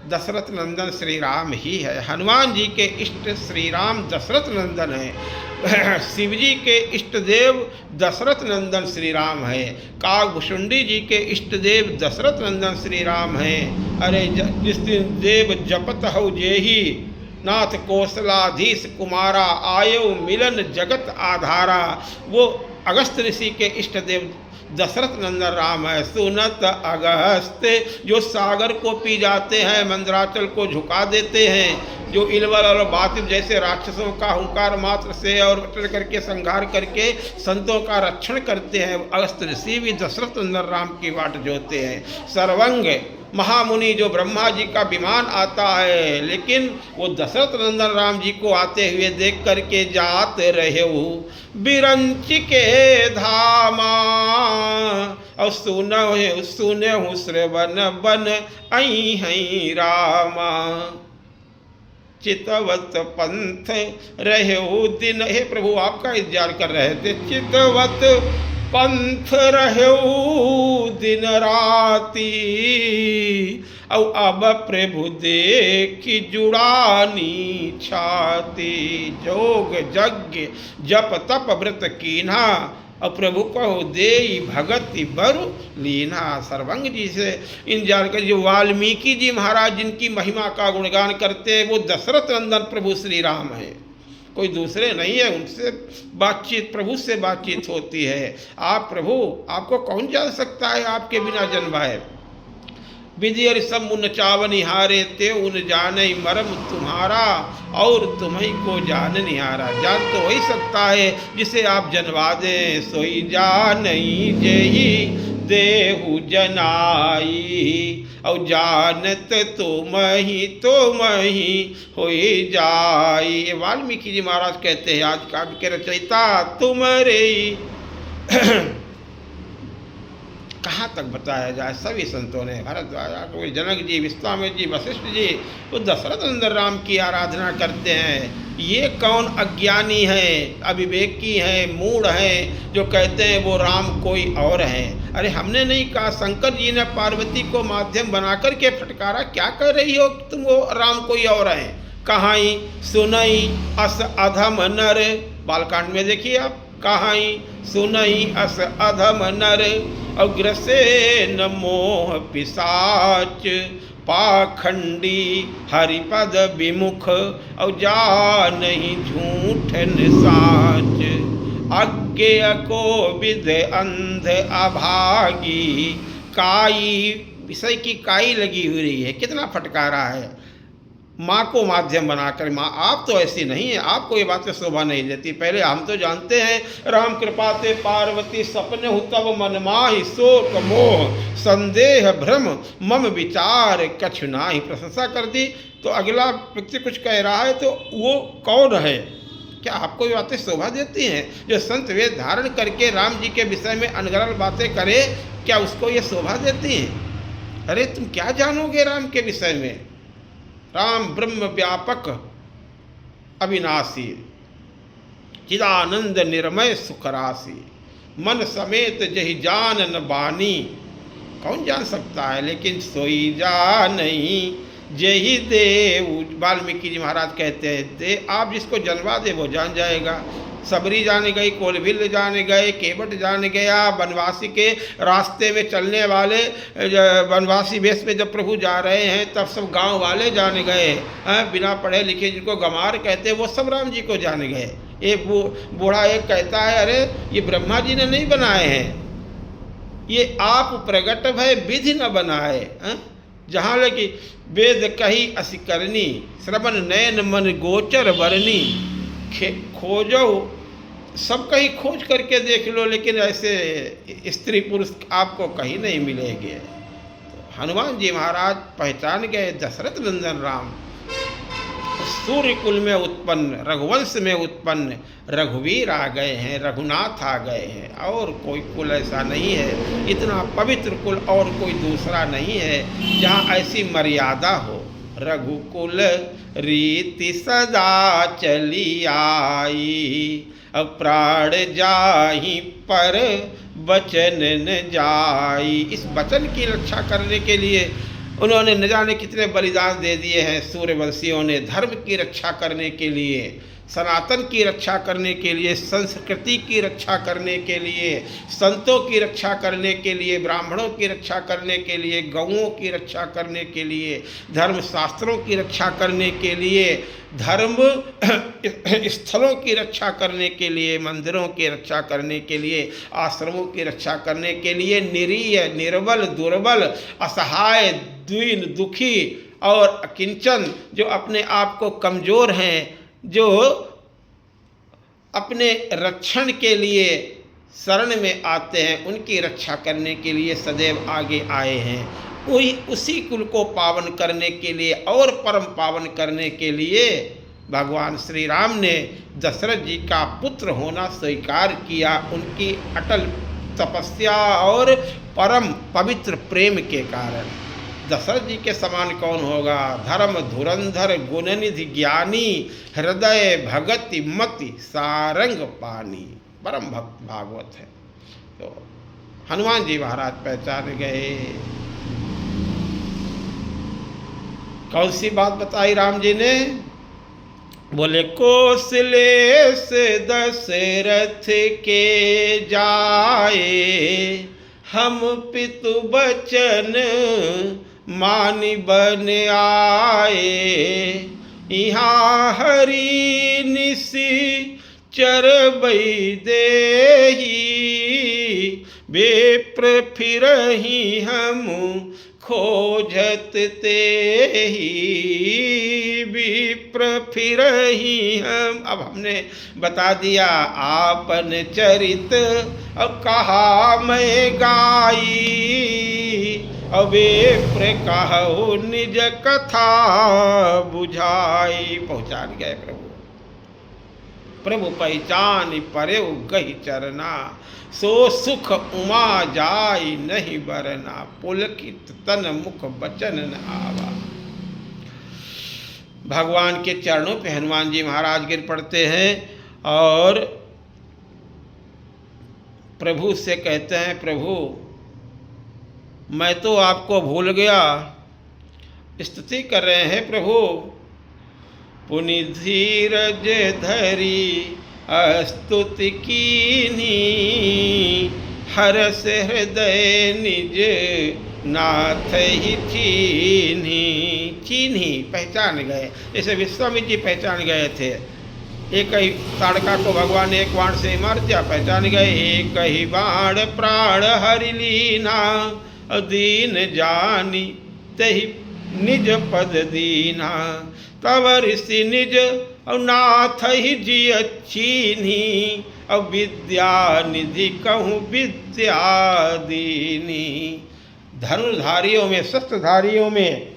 दशरथ नंदन श्री राम ही है। हनुमान जी के इष्ट श्री राम दशरथ नंदन है। शिव जी के इष्ट देव दशरथ नंदन श्री राम है। कागभुषुंडी जी के इष्ट देव दशरथ नंदन श्री राम है। अरे जिस दिन देव जपत हो जेही, नाथ कौशलाधीश कुमारा, आयो मिलन जगत आधारा। वो अगस्त ऋषि के इष्ट देव दशरथ नंदन राम है। सुनत अगस्त, जो सागर को पी जाते हैं, मंदराचल को झुका देते हैं, जो इलवल और बातिल जैसे राक्षसों का हुंकार मात्र से और अटल करके संहार करके संतों का रक्षण करते हैं, अगस्त ऋषि भी दशरथ नंदन राम की बाट जोते हैं। सर्वंग महामुनि जो ब्रह्मा जी का विमान आता है, लेकिन वो दशरथ नंदन राम जी को आते हुए देख करके जात रहे हो बिरंच के धामा। और सुने हूँ श्रवण बन आई हई रामा। चितवत पंथ रहे हो दिन, हे प्रभु आपका इंतजार कर रहे थे। चितवत पंथ रहो दिन राती, औ अब प्रभु देखी जुड़ानी छाती। जोग यज्ञ जप तप व्रत कीन्हा, और प्रभु कहो देई भगति बरु लीना। सर्वंग जी से इंतजार कर, जो वाल्मीकि जी महाराज जिनकी महिमा का गुणगान करते हैं, वो दशरथ नंदन प्रभु श्री राम है, कोई दूसरे नहीं है। उनसे बातचीत, प्रभु से बातचीत होती है। आप प्रभु, आपको कौन जान सकता है आपके बिना जन्म है। विधि और सब मुन चावनि हारे ते उन जाने मरम तुम्हारा और तुम्हें को जान निहारा। जान तो वही सकता है जिसे आप जनवा दें, सोई जानई जेही देहु जनाई और जानत तुम ही होई जाई। ये वाल्मीकि जी महाराज कहते हैं, आज काव्य के रचयिता तुम्हारे कहाँ तक बताया जाए। सभी संतों ने, भरद्वाज, जनक जी, विश्वामित्र जी, वशिष्ठ जी, वो दशरथ नंदन राम की आराधना करते हैं। ये कौन अज्ञानी है, अविवेकी है, मूढ़ है, जो कहते हैं वो राम कोई और है। अरे हमने नहीं कहा, शंकर जी ने पार्वती को माध्यम बनाकर के फटकारा। क्या कह रही हो तुम, वो राम कोई और है। कहाई सुनई अस अधम नर, बालकांड में देखिए आप, कहाई सुनई अस अधम नर अग्रसे न मोह पिशाच पाखंडी हरिपद विमुख और जा नहीं झूठन साच। अज्ञ को विद अंध अभागी, काई विषय की काई लगी हुई है। कितना फटकारा है माँ को माध्यम बनाकर। माँ आप तो ऐसी नहीं है, आपको ये बातें शोभा नहीं देती। पहले हम तो जानते हैं राम कृपा ते पार्वती सपने हो तब मन माहि शोक मोह संदेह भ्रम मम विचार कछु नाही। प्रशंसा कर दी तो अगला व्यक्ति कुछ कह रहा है तो वो कौन है। क्या आपको ये बातें शोभा देती हैं? जो संत वेद धारण करके राम जी के विषय में अनगढ़ बातें करे, क्या उसको ये शोभा देती हैं? अरे तुम क्या जानोगे राम के विषय में। राम ब्रह्म व्यापक अविनाशी, चिदानंद निर्मय सुखराशि, मन समेत जहि जान न बानी। कौन जान सकता है, लेकिन सोई जानई जही देव। वाल्मीकि जी महाराज कहते हैं, दे आप जिसको जन्मा दे वो जान जाएगा। सबरी जाने गई, कोलभिल जाने गए, केवट जाने गया, वनवासी के रास्ते में चलने वाले वनवासी वेश में जब प्रभु जा रहे हैं तब सब गांव वाले जाने गए। बिना पढ़े लिखे जिनको गंवार कहते हैं वो सब राम जी को जाने गए। एक बूढ़ा एक कहता है, अरे ये ब्रह्मा जी ने नहीं बनाए हैं, ये आप प्रगट भय विधि न बनाए। जहाँ लगी वेद कही असी करनी, श्रवण नयन मन गोचर वरनी। खोजो सब कहीं खोज करके देख लो, लेकिन ऐसे स्त्री पुरुष आपको कहीं नहीं मिलेंगे। तो हनुमान जी महाराज पहचान गए दशरथ नंदन राम, सूर्य कुल में उत्पन्न, रघुवंश में उत्पन्न रघुवीर आ गए हैं, रघुनाथ आ गए हैं। और कोई कुल ऐसा नहीं है, इतना पवित्र कुल और कोई दूसरा नहीं है जहाँ ऐसी मर्यादा हो। रघुकुल रीति सदा चली आई, अब प्राण जाहि पर बचन न जाई। इस वचन की रक्षा करने के लिए उन्होंने न जाने कितने बलिदान दे दिए हैं सूर्यवंशियों ने। धर्म की रक्षा करने के लिए, सनातन की रक्षा करने के लिए, संस्कृति की रक्षा करने के लिए, संतों की रक्षा करने के लिए, ब्राह्मणों की रक्षा करने के लिए, गौओं की रक्षा करने के लिए, धर्म शास्त्रों की रक्षा करने के लिए, धर्म स्थलों की रक्षा करने के लिए, मंदिरों की रक्षा करने के लिए, आश्रमों की रक्षा करने के लिए, निरीह, निर्बल, दुर्बल, असहाय, दीन, दुखी और अकिंचन, जो अपने आप को कमज़ोर हैं, जो अपने रक्षण के लिए शरण में आते हैं, उनकी रक्षा करने के लिए सदैव आगे आए हैं। वही उसी कुल को पावन करने के लिए और परम पावन करने के लिए भगवान श्री राम ने दशरथ जी का पुत्र होना स्वीकार किया। उनकी अटल तपस्या और परम पवित्र प्रेम के कारण। दशरथ जी के समान कौन होगा। धर्म धुरंधर गुणनिधि ज्ञानी, हृदय भगति मति सारंग पानी। परम भक्त भागवत है। तो हनुमान जी महाराज पहचान गए। कौन सी बात बताई राम जी ने? बोले कौशले से दशरथ के जाए, हम पितु बचन मानि बन आए। यहाँ हरि निसी चरबई देही, बेप्र फिरही हम खोजत ते ही विप्र फिरहि हम। अब हमने बता दिया आपन चरित, अब कहा मैं गाई, अब विप्र कहु निज कथा बुझाई। पहुँचान गए प्रभु, प्रभु पहचान परे गही चरना, सो सुख उमा जाय नहीं बरना, पुलकित तन मुख बचन न आवा। भगवान के चरणों पे हनुमान जी महाराज गिर पड़ते हैं और प्रभु से कहते हैं, प्रभु मैं तो आपको भूल गया। स्तुति कर रहे हैं प्रभु, पुनि धीरज धरी स्तुति कीनी, हरस हृदय निज नाथ ही चीन्ही। चीन्ही पहचान गए, जैसे विश्वामित्र जी पहचान गए थे। एक ही ताड़का को भगवान ने एक बाण से मार दिया, पहचान गए। एक ही बाण प्राण हरि लीना, दीन जानी तही निज पद दीना, तब ऋषि निज नाथ ही जिय चीन्ही, अब विद्या निधि कहूँ विद्या दीनी। धनुर्धारियों में, शस्त्रधारियों में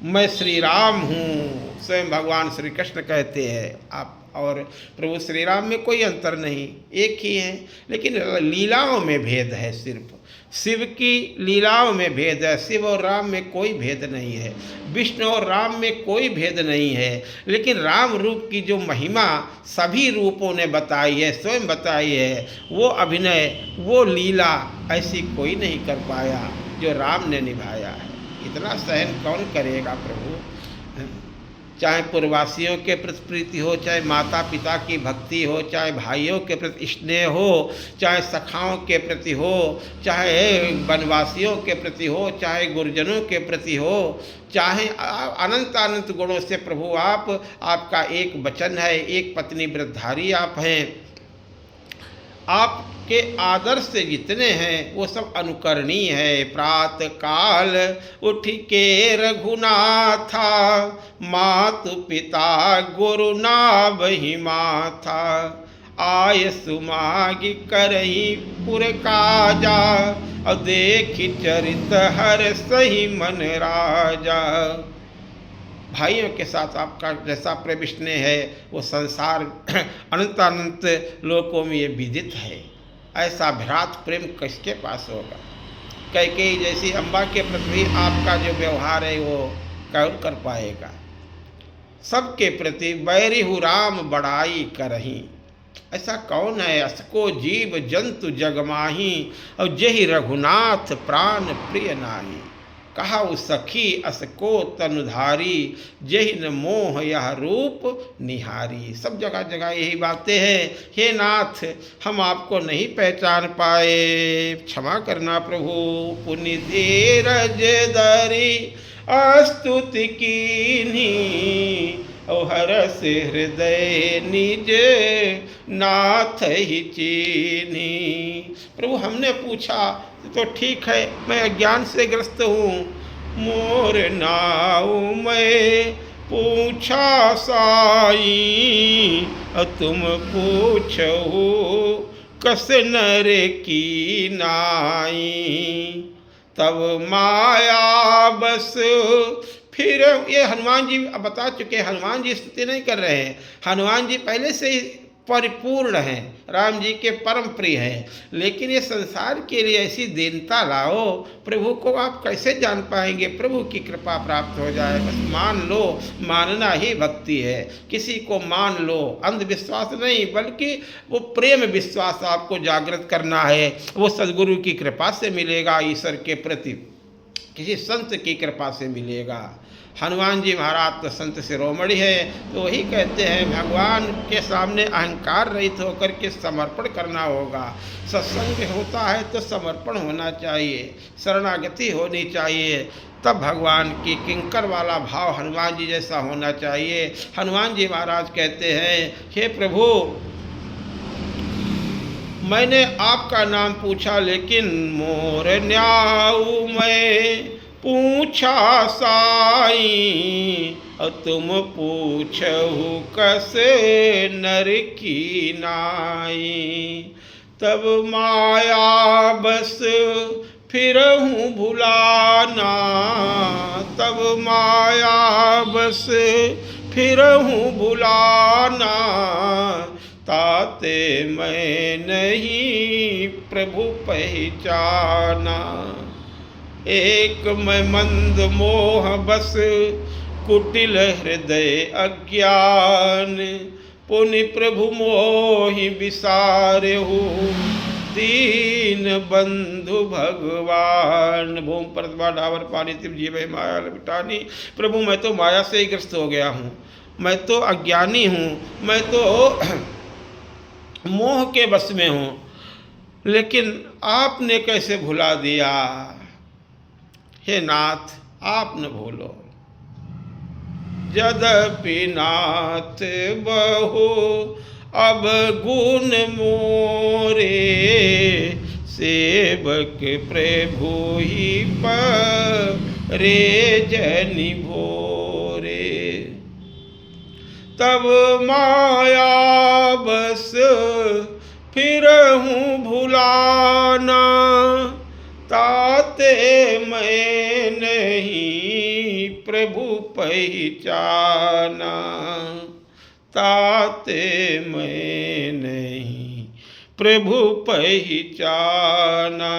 मैं श्री राम हूँ, स्वयं भगवान श्री कृष्ण कहते हैं। आप और प्रभु श्री राम में कोई अंतर नहीं, एक ही है, लेकिन लीलाओं में भेद है। सिर्फ शिव की लीलाओं में भेद है, शिव और राम में कोई भेद नहीं है, विष्णु और राम में कोई भेद नहीं है। लेकिन राम रूप की जो महिमा सभी रूपों ने बताई है, स्वयं बताई है, वो अभिनय, वो लीला ऐसी कोई नहीं कर पाया जो राम ने निभाया है। इतना सहन कौन करेगा प्रभु। चाहे पूर्ववासियों के प्रति प्रीति हो, चाहे माता पिता की भक्ति हो, चाहे भाइयों के प्रति स्नेह हो, चाहे सखाओं के प्रति हो, चाहे वनवासियों के प्रति हो, चाहे गुरुजनों के प्रति हो, चाहे अनंत अनंत गुणों से प्रभु आपका एक वचन है, एक पत्नी व्रतधारी आप हैं। आपके आदर्श से जितने हैं वो सब अनुकरणीय है। प्रातः काल उठ के रघुनाथा, मातु पिता गुरु नाभहि माथा, आय सुमागी करही पुर काजा, और देखी चरित हर सही मन राजा। भाइयों के साथ आपका जैसा प्रेम स्नेह है वो संसार अनंत अनंत लोकों में ये विदित है। ऐसा भ्रात प्रेम किसके पास होगा। कैकेयी जैसी अम्बा के प्रति आपका जो व्यवहार है वो कौन कर पाएगा। सबके प्रति बैरिहु राम बड़ाई करही, ऐसा कौन है। असको जीव जंतु जगमाही, और जेहि रघुनाथ प्राण प्रिय नाही, कहा उस सखी असको तनुधारी, जेहि न मोह यह रूप निहारी। सब जगह जगह यही बातें हैं। हे नाथ, हम आपको नहीं पहचान पाए, क्षमा करना प्रभु। पुनि धीरज धरी स्तुति कीन्ही, और हरस हृदय निज नाथ ही चीन्ही। प्रभु हमने पूछा तो ठीक है, मैं अज्ञान से ग्रस्त हूँ। मोर नाऊ मैं पूछा साई, तुम पूछो कस नर की नाई। तब माया बस फिर ये हनुमान जी अब बता चुके हैं। हनुमान जी स्तुति नहीं कर रहे हैं, हनुमान जी पहले से ही परिपूर्ण हैं, राम जी के परम प्रिय हैं। लेकिन ये संसार के लिए ऐसी दीनता लाओ, प्रभु को आप कैसे जान पाएंगे। प्रभु की कृपा प्राप्त हो जाए, बस मान लो। मानना ही भक्ति है। किसी को मान लो, अंधविश्वास नहीं, बल्कि वो प्रेम विश्वास आपको जागृत करना है। वो सद्गुरु की कृपा से मिलेगा, ईश्वर के प्रति किसी संत की कृपा से मिलेगा। हनुमान जी महाराज तो संत शिरोमणि है, तो वही कहते हैं भगवान के सामने अहंकार रहित होकर के समर्पण करना होगा। सत्संग होता है तो समर्पण होना चाहिए, शरणागति होनी चाहिए, तब भगवान की किंकर वाला भाव हनुमान जी जैसा होना चाहिए। हनुमान जी महाराज कहते हैं, हे प्रभु, मैंने आपका नाम पूछा, लेकिन मोर न्याऊ मैं पूछा साई, और तुम पूछहु कसे नर की नाई। तब माया बस फिरहूँ भुलाना, तब माया बस फिरहूँ भुलाना, ताते मैं नहीं प्रभु पहचाना। एक मैं मंद मोह बस कुटिल हृदय अज्ञान, पुनि प्रभु मोहि विसारहु दीन बंधु भगवान। भूम परतवा डावर पानी तिम जीवे माया लपिटानी। प्रभु मैं तो माया से ही ग्रस्त हो गया हूँ, मैं तो अज्ञानी हूँ, मैं तो मोह के बस में हूँ, लेकिन आपने कैसे भुला दिया। हे नाथ आप न भूलो। यद्यपि नाथ बहु अब गुण मोरे, सेवक प्रभु ही परे जनि भोरे। तब माया बस फिरहूँ भुलाना, ताते मैं नहीं प्रभु पहचाना, ताते मैं नहीं प्रभु पहचाना।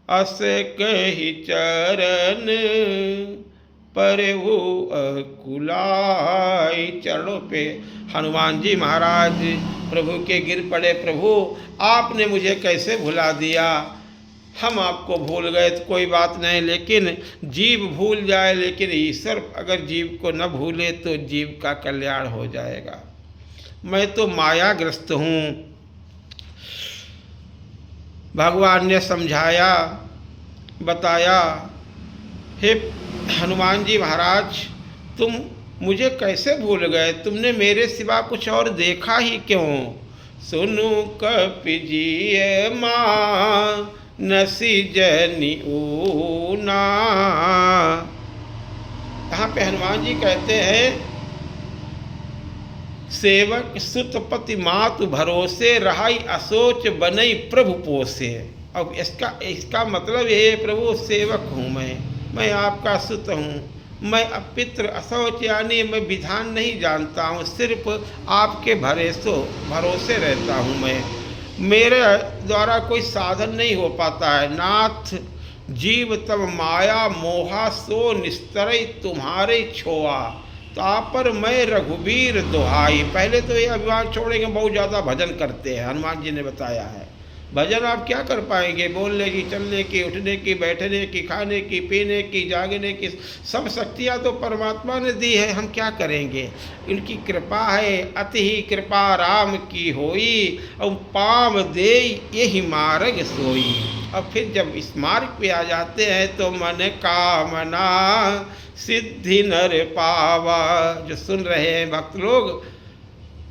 अस कही चरण प्रभु अकुलाई। चरणों पे हनुमान जी महाराज प्रभु के गिर पड़े। प्रभु आपने मुझे कैसे भुला दिया। हम आपको भूल गए तो कोई बात नहीं, लेकिन जीव भूल जाए, लेकिन ईश्वर अगर जीव को न भूले तो जीव का कल्याण हो जाएगा। मैं तो मायाग्रस्त हूँ। भगवान ने समझाया, बताया, हे हनुमान जी महाराज तुम मुझे कैसे भूल गए, तुमने मेरे सिवा कुछ और देखा ही क्यों। सुनु कपिजिय माँ नसी जनि ऊना। यहाँ पे हनुमान जी कहते हैं सेवक सुत पति मातु भरोसे, रहाई असोच बनई प्रभु पोसे। अब इसका मतलब ये प्रभु सेवक हूँ मैं आपका सुत हूँ, मैं अपित्र असौच यानी मैं विधान नहीं जानता हूँ, सिर्फ आपके भरोसे रहता हूँ मैं, मेरे द्वारा कोई साधन नहीं हो पाता है। नाथ जीव तब माया मोहा सो निस्तरई तुम्हारे छोआ, तापर मैं रघुबीर दुहाई। पहले तो ये अभिमान छोड़ेंगे, बहुत ज़्यादा भजन करते हैं, हनुमान जी ने बताया है। भजन आप क्या कर पाएंगे, बोलने की, चलने की, उठने की, बैठने की, खाने की, पीने की, जागने की, सब शक्तियाँ तो परमात्मा ने दी है, हम क्या करेंगे। इनकी कृपा है, अति ही कृपा राम की होई, और पाम दे यही मार्ग सोई। और फिर जब इस मार्ग पे आ जाते हैं तो मन कामना सिद्धि नर पावा। जो सुन रहे हैं भक्त लोग,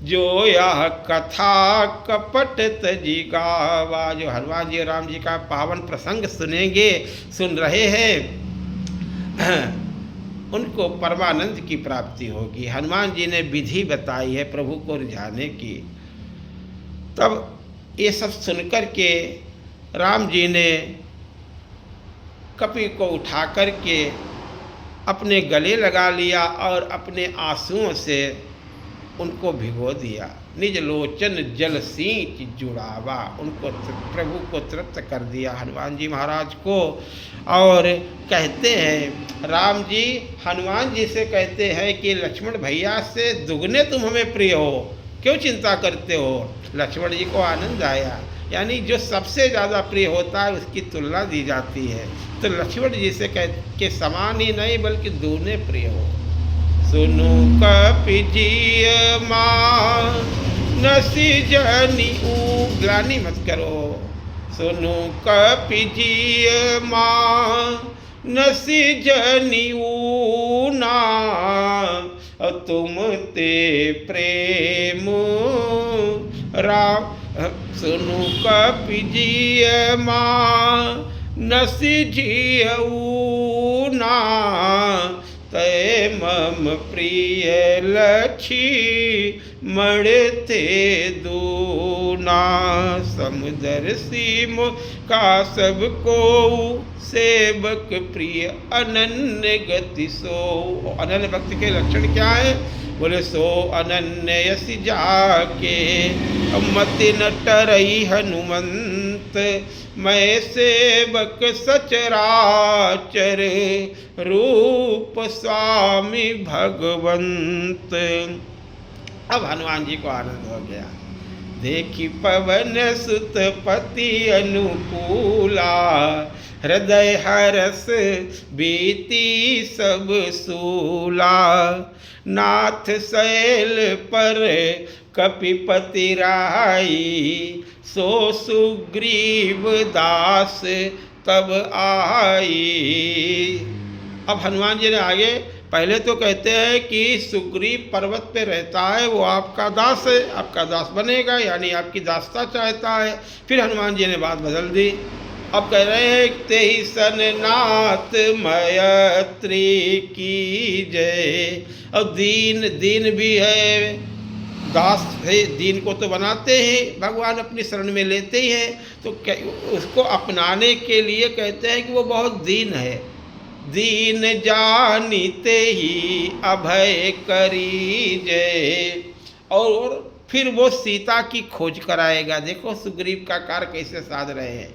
जो यह कथा कपट तजी गावा, जो हनुमान जी और राम जी का पावन प्रसंग सुनेंगे, सुन रहे हैं, उनको परमानंद की प्राप्ति होगी। हनुमान जी ने विधि बताई है प्रभु को रिझाने की। तब ये सब सुनकर के राम जी ने कपि को उठा कर के अपने गले लगा लिया और अपने आंसुओं से उनको भिगो दिया। निज लोचन जल सींच जुड़ावा, उनको प्रभु को तृप्त कर दिया हनुमान जी महाराज को। और कहते हैं राम जी हनुमान जी से कहते हैं कि लक्ष्मण भैया से दुगने तुम हमें प्रिय हो, क्यों चिंता करते हो। लक्ष्मण जी को आनंद आया, यानी जो सबसे ज़्यादा प्रिय होता है उसकी तुलना दी जाती है, तो लक्ष्मण जी से के समान ही नहीं बल्कि दूने प्रिय हो। सुनु कपिजिय माँ नसी जनि ग्लानि मत करो। सुनु कपिजिय माँ नसी जनि ऊना, तुम ते प्रेम राम। सुनु कपिजिय माँ नसी जियऊ ना तय मम प्रिय लक्षी मणते दूना। समुदर सीम का सब को सेवक प्रिय अनन्य गति सो। अनन्य भक्ति के लक्षण क्या है? बोले सो अनन्य यस जाके मति न टरई हनुमंत। मैं सेवक सचराचर रूप स्वामी भगवंत। अब हनुमान जी को आनंद हो गया। देखी पवन सुत पति अनुकूला, हृदय हरस बीती सब सूला। नाथ शैल पर कपिपति राई, सो सुग्रीव दास तब आई। अब हनुमान जी ने आगे पहले तो कहते हैं कि सुग्रीव पर्वत पे रहता है, वो आपका दास है, आपका दास बनेगा, यानी आपकी दासता चाहता है। फिर हनुमान जी ने बात बदल दी। अब कह रहे हैं तेहि सन नाथ मैत्री की जय। अब दीन भी है, दास है, दीन को तो बनाते हैं, भगवान अपनी शरण में लेते ही हैं, तो उसको अपनाने के लिए कहते हैं कि वो बहुत दीन है। दीन जानिते ही अभय करी जय। और फिर वो सीता की खोज कराएगा। देखो सुग्रीव का कार्य कैसे साध रहे हैं।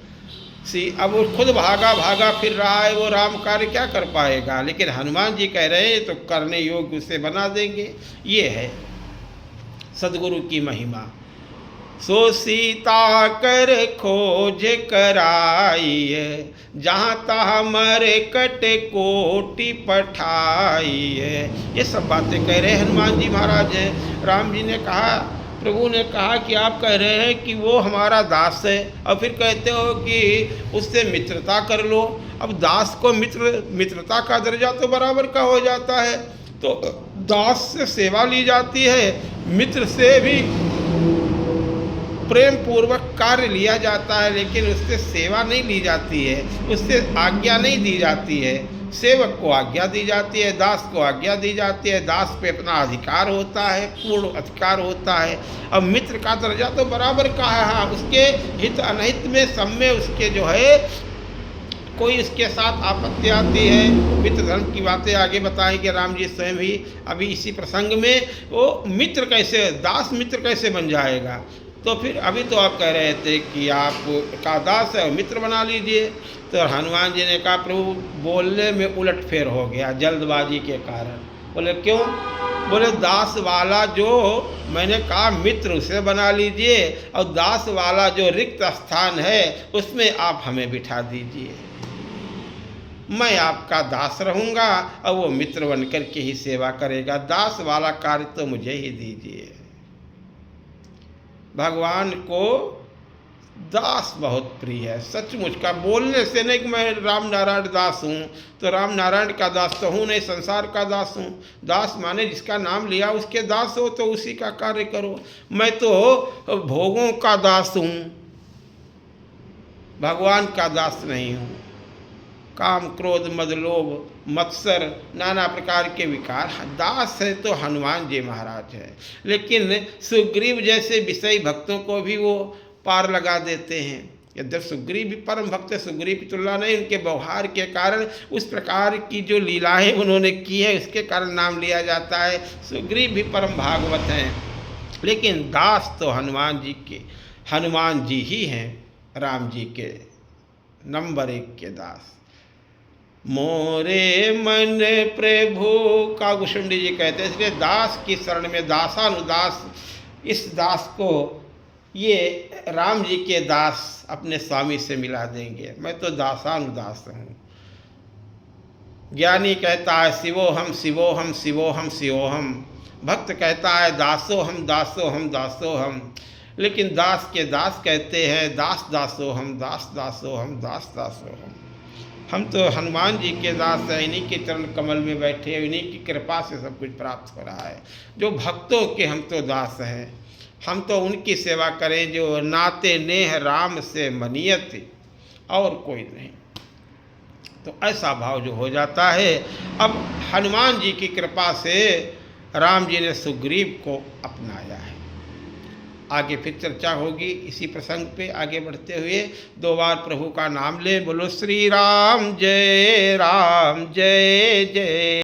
अब वो खुद भागा फिर रहा है, वो राम कार्य क्या कर पाएगा, लेकिन हनुमान जी कह रहे हैं तो करने योग्य उसे बना देंगे। ये है सदगुरु की महिमा। सो सीता कर खोज कराई, जहाँ तहाँ मरे कट कोटि पठाई। ये सब बातें कह रहे हनुमान जी महाराज हैं। राम जी ने कहा, प्रभु ने कहा कि आप कह रहे हैं कि वो हमारा दास है, और फिर कहते हो कि उससे मित्रता कर लो। अब दास को मित्रता का दर्जा तो बराबर का हो जाता है। तो दास से सेवा ली जाती है, मित्र से भी प्रेम पूर्वक कार्य लिया जाता है, लेकिन उससे सेवा नहीं ली जाती है, उससे आज्ञा नहीं दी जाती है। सेवक को आज्ञा दी जाती है, दास को आज्ञा दी जाती है। दास पे अपना अधिकार होता है, पूर्ण अधिकार होता है। अब मित्र का दर्जा तो बराबर का है। हाँ, उसके हित अनहित में सब में उसके जो है कोई इसके साथ आपत्ति आती है। मित्र धर्म की बातें आगे बताएंगे राम जी स्वयं ही। अभी इसी प्रसंग में वो मित्र कैसे, दास मित्र कैसे बन जाएगा। तो फिर अभी तो आप कह रहे थे कि आप का दास है और मित्र बना लीजिए। तो हनुमान जी ने कहा प्रभु बोलने में उलट फेर हो गया जल्दबाजी के कारण। बोले क्यों? बोले दास वाला जो मैंने कहा मित्र उसे बना लीजिए, और दास वाला जो रिक्त स्थान है उसमें आप हमें बिठा दीजिए। मैं आपका दास रहूँगा और वो मित्र बनकर के ही सेवा करेगा। दास वाला कार्य तो मुझे ही दीजिए। भगवान को दास बहुत प्रिय है, सचमुच का। बोलने से नहीं कि मैं राम नारायण दास हूँ, तो राम नारायण का दास तो हूँ नहीं, संसार का दास हूँ। दास माने जिसका नाम लिया उसके दास हो, तो उसी का कार्य करो। मैं तो भोगों का दास हूँ, भगवान का दास नहीं हूँ। काम क्रोध मद लोभ मत्सर नाना प्रकार के विकार, दास है तो हनुमान जी महाराज है। लेकिन सुग्रीव जैसे विषयी भक्तों को भी वो पार लगा देते हैं। यद्यप सुग्रीव भी परम भक्त है, सुग्रीव की तुलना नहीं, उनके व्यवहार के कारण, उस प्रकार की जो लीलाएं उन्होंने की है उसके कारण नाम लिया जाता है। सुग्रीव भी परम भागवत हैं, लेकिन दास तो हनुमान जी ही हैं, राम जी के नंबर 1 के दास। मोरे मन प्रभु का गुशुंडी जी कहते हैं। इसलिए दास की शरण में दासानुदास, इस दास को ये राम जी के दास अपने स्वामी से मिला देंगे। मैं तो दासानुदास हूँ। ज्ञानी कहता है शिवोहम शिवोहम शिवोहम शिवोहम, भक्त कहता है दासोहम दासोहम दासोहम, लेकिन दास के दास कहते हैं दास दासोहम दास दासोहम दास दासोहम। हम तो हनुमान जी के दास हैं, इन्हीं के चरण कमल में बैठे, इन्हीं की कृपा से सब कुछ प्राप्त हो रहा है। जो भक्तों के हम तो दास हैं, हम तो उनकी सेवा करें जो नाते नेह राम से मनियत, और कोई नहीं। तो ऐसा भाव जो हो जाता है। अब हनुमान जी की कृपा से राम जी ने सुग्रीव को अपनाया है। आगे फिर चर्चा होगी इसी प्रसंग पे। आगे बढ़ते हुए 2 बार प्रभु का नाम ले, बोलो श्री राम जय जय।